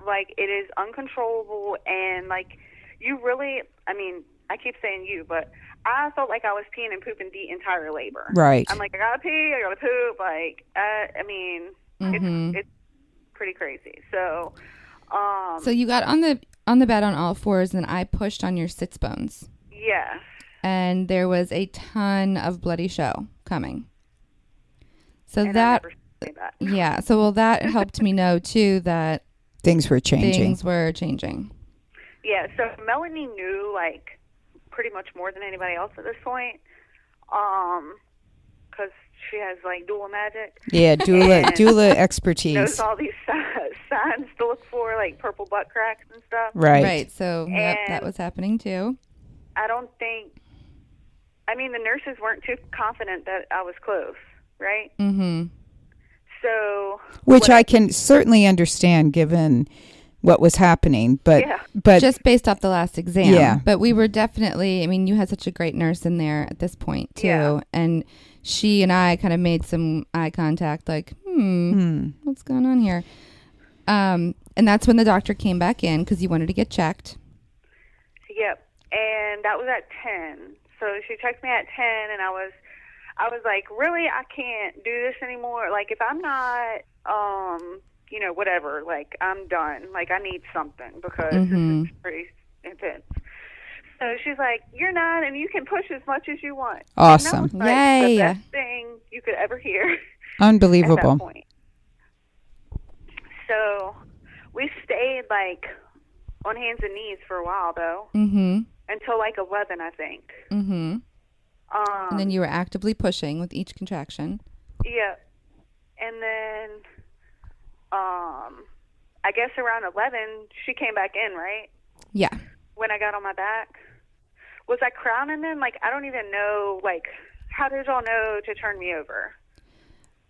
Like, it is uncontrollable, and, like, you really, I mean, I keep saying you, but I felt like I was peeing and pooping the entire labor. Right. I'm like, I gotta pee, I gotta poop, like, I mean, it's pretty crazy. So, So you got on the bed on all fours, and I pushed on your sits bones. yes. And there was a ton of bloody show coming. So And I that, never say that. yeah. So, well, that helped me know, too, that Things were changing. things were changing. Yeah, so Melanie knew, like, pretty much more than anybody else at this point, because she has, like, doula magic. Yeah, doula And doula knows expertise. all these signs to look for, like purple butt cracks and stuff. Right. So yep, that And- was happening, too. I don't think, I mean, the nurses weren't too confident that I was close, right? Mm-hmm. So, Which I can certainly understand given what was happening, but Yeah. but Just based off the last exam. Yeah. But we were definitely, I mean, you had such a great nurse in there at this point, too. Yeah. And she and I kind of made some eye contact, like, what's going on here? And that's when the doctor came back in because you wanted to get checked. yep. And that was at 10. So she checked me at 10, and I was like, really, I can't do this anymore. Like, if I'm not, whatever, like, I'm done. Like, I need something because this is pretty intense. So she's like, you're not, and you can push as much as you want. Awesome. And that was, like, Yay. the best thing you could ever hear at unbelievable. that point. So we stayed, like, on hands and knees for a while, though, Mm-hmm. until, like, 11, I think. Mm-hmm. And then you were actively pushing with each contraction. Yeah. And then, I guess around 11, she came back in, right? Yeah. When I got on my back. Was I crowning then? Like, I don't even know, like, how did y'all know to turn me over?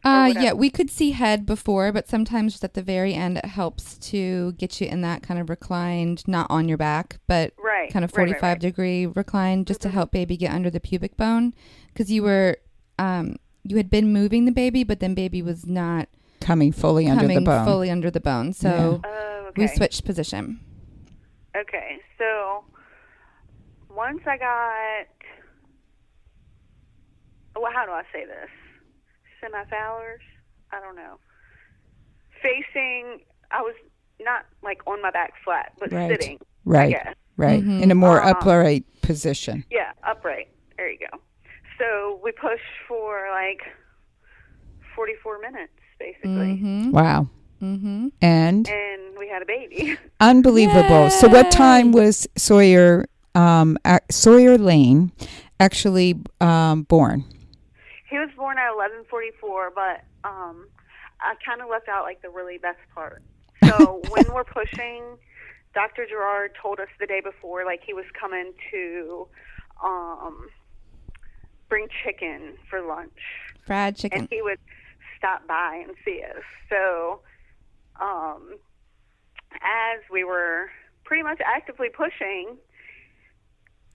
Yeah, we could see head before, but sometimes just at the very end, it helps to get you in that kind of reclined, not on your back, but Right. kind of right, 45 right. degree recline, just to help baby get under the pubic bone. Because you were, you had been moving the baby, but then baby was not Coming fully under the coming bone. fully under the bone. So Oh, okay. we switched position. Okay, so once I got, well, how do I say this? Semi-Fowlers? I don't know. Facing, I was not like on my back flat, but Right. sitting. Right. I guess. Right. Mhm. In a more upright position. Yeah, upright. There you go. So we pushed for like 44 minutes, basically. Mm-hmm. Wow. Mm-hmm. And And we had a baby. unbelievable. So what time was Sawyer Lane actually born? He was born at 11:44, but I kind of left out like the really best part. So when we're pushing, Dr. Gerard told us the day before, like he was coming to bring chicken for lunch, Fried chicken. and he would stop by and see us. So as we were pretty much actively pushing,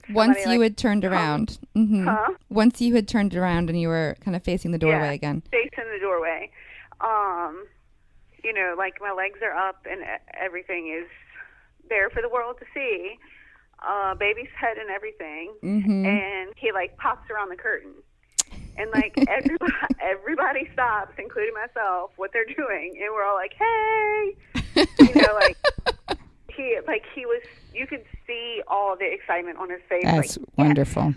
Once somebody, you like, had turned around. Mm-hmm. Huh? Once you had turned around and you were kind of facing the doorway Yeah. again. facing the doorway. Like my legs are up and everything is there for the world to see. Baby's head and everything. Mm-hmm. And he like pops around the curtain. And like everybody stops, including myself, what they're doing, and we're all like, "Hey!" He was. You could see all the excitement on his face. That's like, wonderful.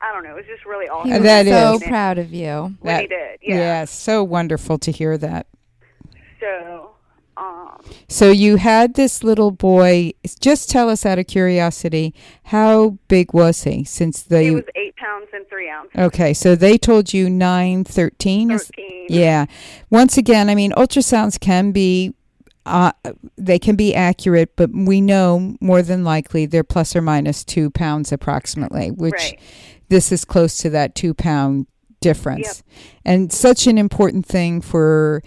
I don't know. It was just really awesome. He was That so is. proud of you. When he did, yeah. Yeah, so wonderful to hear that. So, So you had this little boy. Just tell us out of curiosity, how big was he? Since he was 8 pounds and 3 ounces. Okay, so they told you 9, 13? 13. Yeah. Once again, I mean, ultrasounds can be they can be accurate, but we know more than likely they're plus or minus 2 pounds approximately, which this is close to that 2 pound difference. Yep. And such an important thing for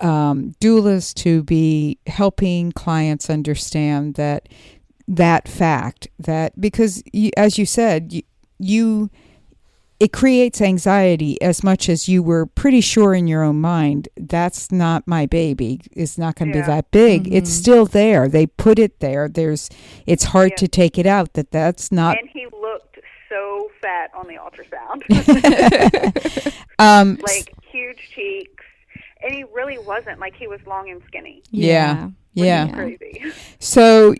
doulas to be helping clients understand that fact, that because as you said, it creates anxiety as much as you were pretty sure in your own mind, that's not my baby. It's not going to be that big. Mm-hmm. It's still there. They put it there. It's hard to take it out. That's not. And he looked so fat on the ultrasound. Like huge cheeks. And he really wasn't. Like he was long and skinny. Yeah. Crazy. So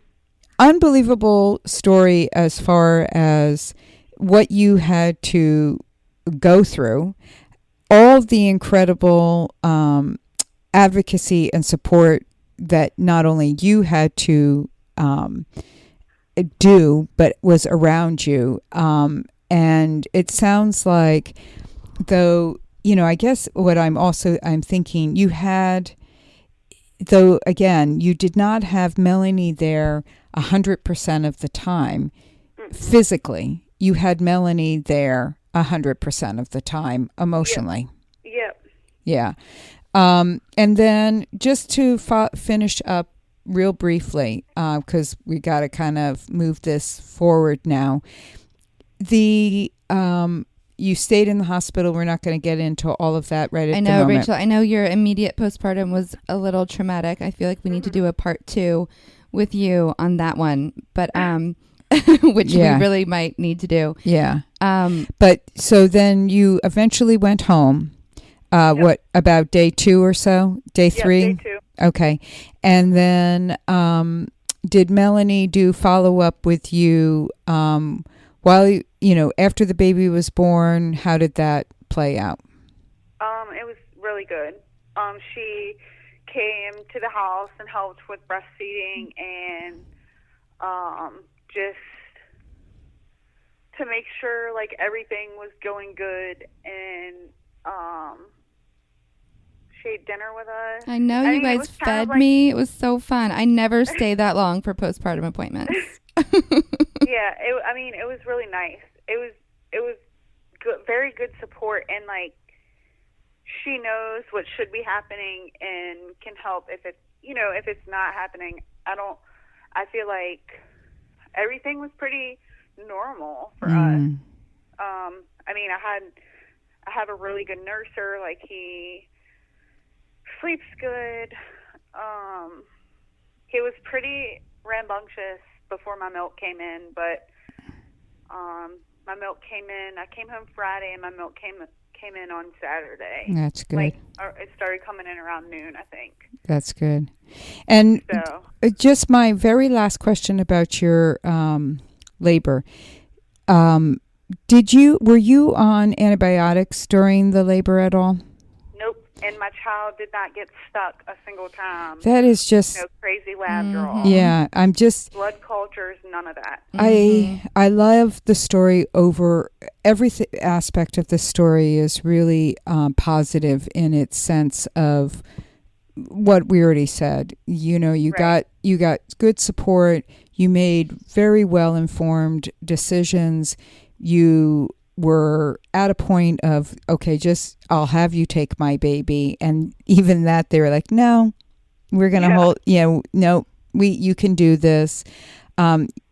unbelievable story as far as what you had to go through, all the incredible advocacy and support that not only you had to do, but was around you. And it sounds like, though, I guess what I'm thinking, you had, though, again, you did not have Melanie there 100% of the time physically. You had Melanie there 100% of the time emotionally. Yep. Yeah. And then just to finish up real briefly, because we got to kind of move this forward now. You stayed in the hospital. We're not going to get into all of that right at the moment. Rachel, I know your immediate postpartum was a little traumatic. I feel like we need to do a part 2 with you on that one. But which we really might need to do. Yeah. But so then you eventually went home. What, about day 2 or so? Day 3? Day 2. Okay. And then did Melanie do follow-up with you while, after the baby was born? How did that play out? It was really good. She came to the house and helped with breastfeeding and just to make sure like everything was going good, and she ate dinner with us. I know you guys fed me. It was so fun. I never stay that long for postpartum appointments. Yeah, it was really nice. It was good, very good support, and like she knows what should be happening and can help if it's not happening. I feel like everything was pretty normal for us. I have a really good nurser. Like he sleeps good. He was pretty rambunctious before my milk came in, but my milk came in. I came home Friday, and my milk came in on Saturday. That's good. It started coming in around noon, I think. That's good. And just my very last question about your labor. Were you on antibiotics during the labor at all? Nope. And my child did not get stuck a single time. That is just no crazy lab draw. Yeah, I'm just blood cultures, none of that. I love the story over every aspect of the story is really positive in its sense of what we already said. You got good support. You made very well informed decisions. You were at a point of, okay, I'll have you take my baby. And even that, they were like, no, we're going to hold, no, you can do this.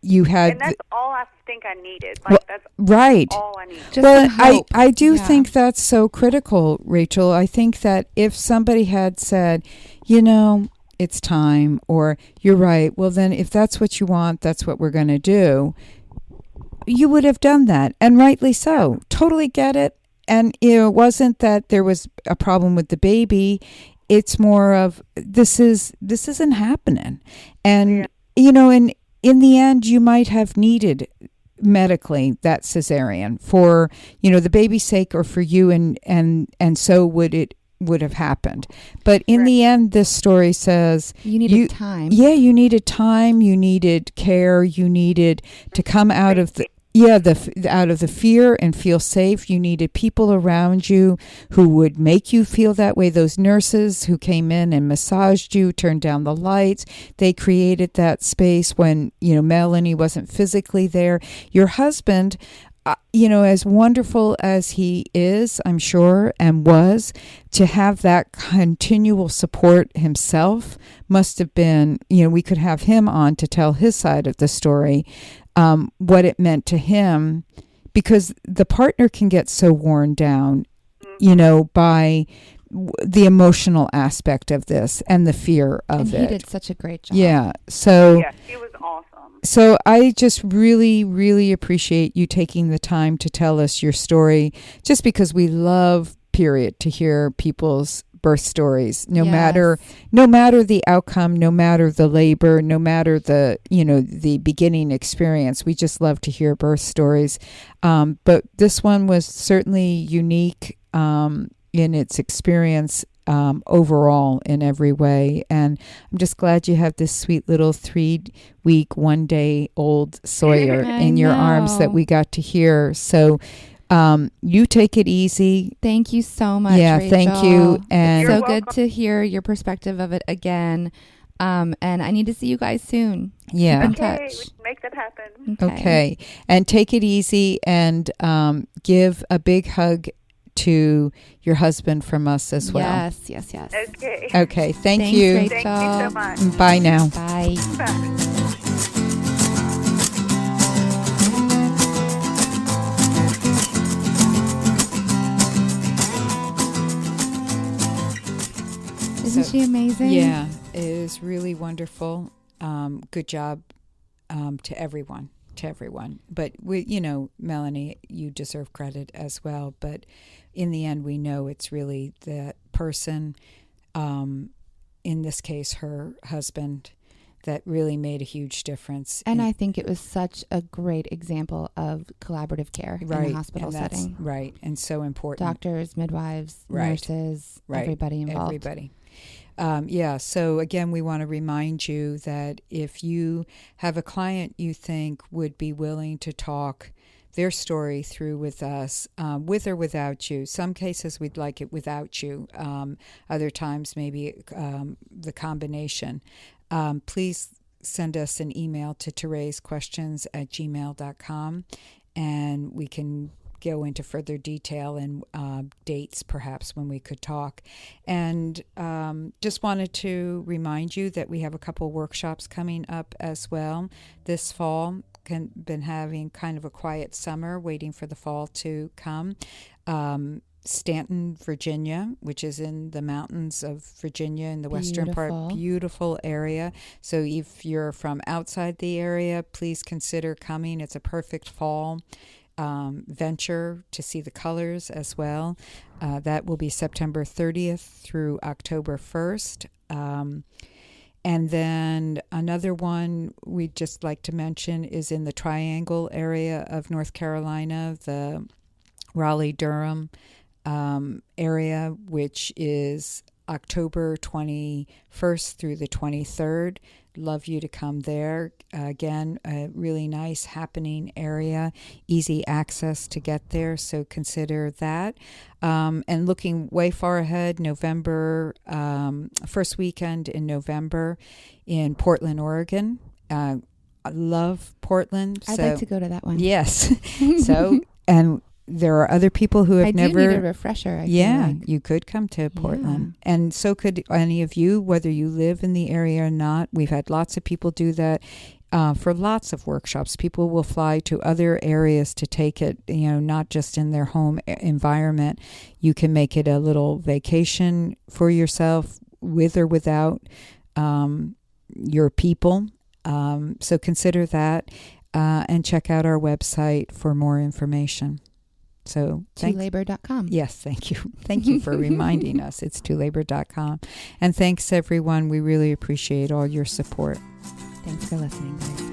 You had, and that's all I think I needed. Like, that's right. all I needed. Well, I do think that's so critical, Rachel. I think that if somebody had said, it's time, or you're right, well then if that's what you want, that's what we're going to do, you would have done that, and rightly so. Totally get it. And it wasn't that there was a problem with the baby. It's more of this isn't happening. And in the end, you might have needed medically that cesarean for the baby's sake, or for you, and so would have happened. But in the end, this story says you needed time. Yeah, you needed time. You needed care. You needed to come out of the out of the fear and feel safe. You needed people around you who would make you feel that way. Those nurses who came in and massaged you, turned down the lights. They created that space when, Melanie wasn't physically there. Your husband, as wonderful as he is, I'm sure, and was, to have that continual support himself must have been, we could have him on to tell his side of the story, what it meant to him, because the partner can get so worn down, by the emotional aspect of this and the fear of it. And he did such a great job. Yeah. So Yeah, he was awesome. So I just really, really appreciate you taking the time to tell us your story, just because we love, period, to hear people's birth stories, no matter the outcome, no matter the labor, no matter the, the beginning experience. We just love to hear birth stories. But this one was certainly unique in its experience overall in every way. And I'm just glad you have this sweet little 3-week, 1-day-old Sawyer in your arms that we got to hear. So you take it easy. Thank you so much, Rachel. Thank you. And so good to hear your perspective of it again. And I need to see you guys soon. Yeah. Keep in Okay, touch. we can make that happen. Okay. And take it easy, and give a big hug to your husband from us as well. Yes. Okay. Okay. Thank Thanks, you. Rachel. Thank you so much. Bye now. Bye. Bye. Isn't she amazing? Yeah, it is really wonderful. Good job to everyone. But Melanie, you deserve credit as well. But in the end, we know it's really that person, in this case, her husband, that really made a huge difference. And I think it was such a great example of collaborative care in a hospital setting. Right, and so important. Doctors, midwives, nurses, everybody involved. Everybody. So again, we want to remind you that if you have a client you think would be willing to talk their story through with us, with or without you. Some cases we'd like it without you. Other times maybe the combination. Please send us an email to ToRAISEQuestions@gmail.com, and we can go into further detail and dates perhaps when we could talk. And just wanted to remind you that we have a couple workshops coming up as well this fall. Been having kind of a quiet summer, waiting for the fall to come. Stanton, Virginia, which is in the mountains of Virginia in the western part. Beautiful area. So if you're from outside the area, please consider coming. It's a perfect fall venture to see the colors as well. That will be September 30th through October 1st. And then another one we'd just like to mention is in the Triangle area of North Carolina, the Raleigh-Durham area, which is October 21st through the 23rd. Love you to come there. Again, a really nice happening area, easy access to get there, so consider that. And looking way far ahead, November, first weekend in November in Portland, Oregon. I love Portland. I'd like to go to that one. Yes. And there are other people who have never... I do need a refresher, I feel like. You could come to Portland. Yeah. And so could any of you, whether you live in the area or not. We've had lots of people do that for lots of workshops. People will fly to other areas to take it, not just in their home environment. You can make it a little vacation for yourself, with or without your people. So consider that and check out our website for more information. So ToLabor.com. Yes, thank you. Thank you for reminding us. It's ToLabor.com. And thanks, everyone. We really appreciate all your support. Thanks for listening, guys.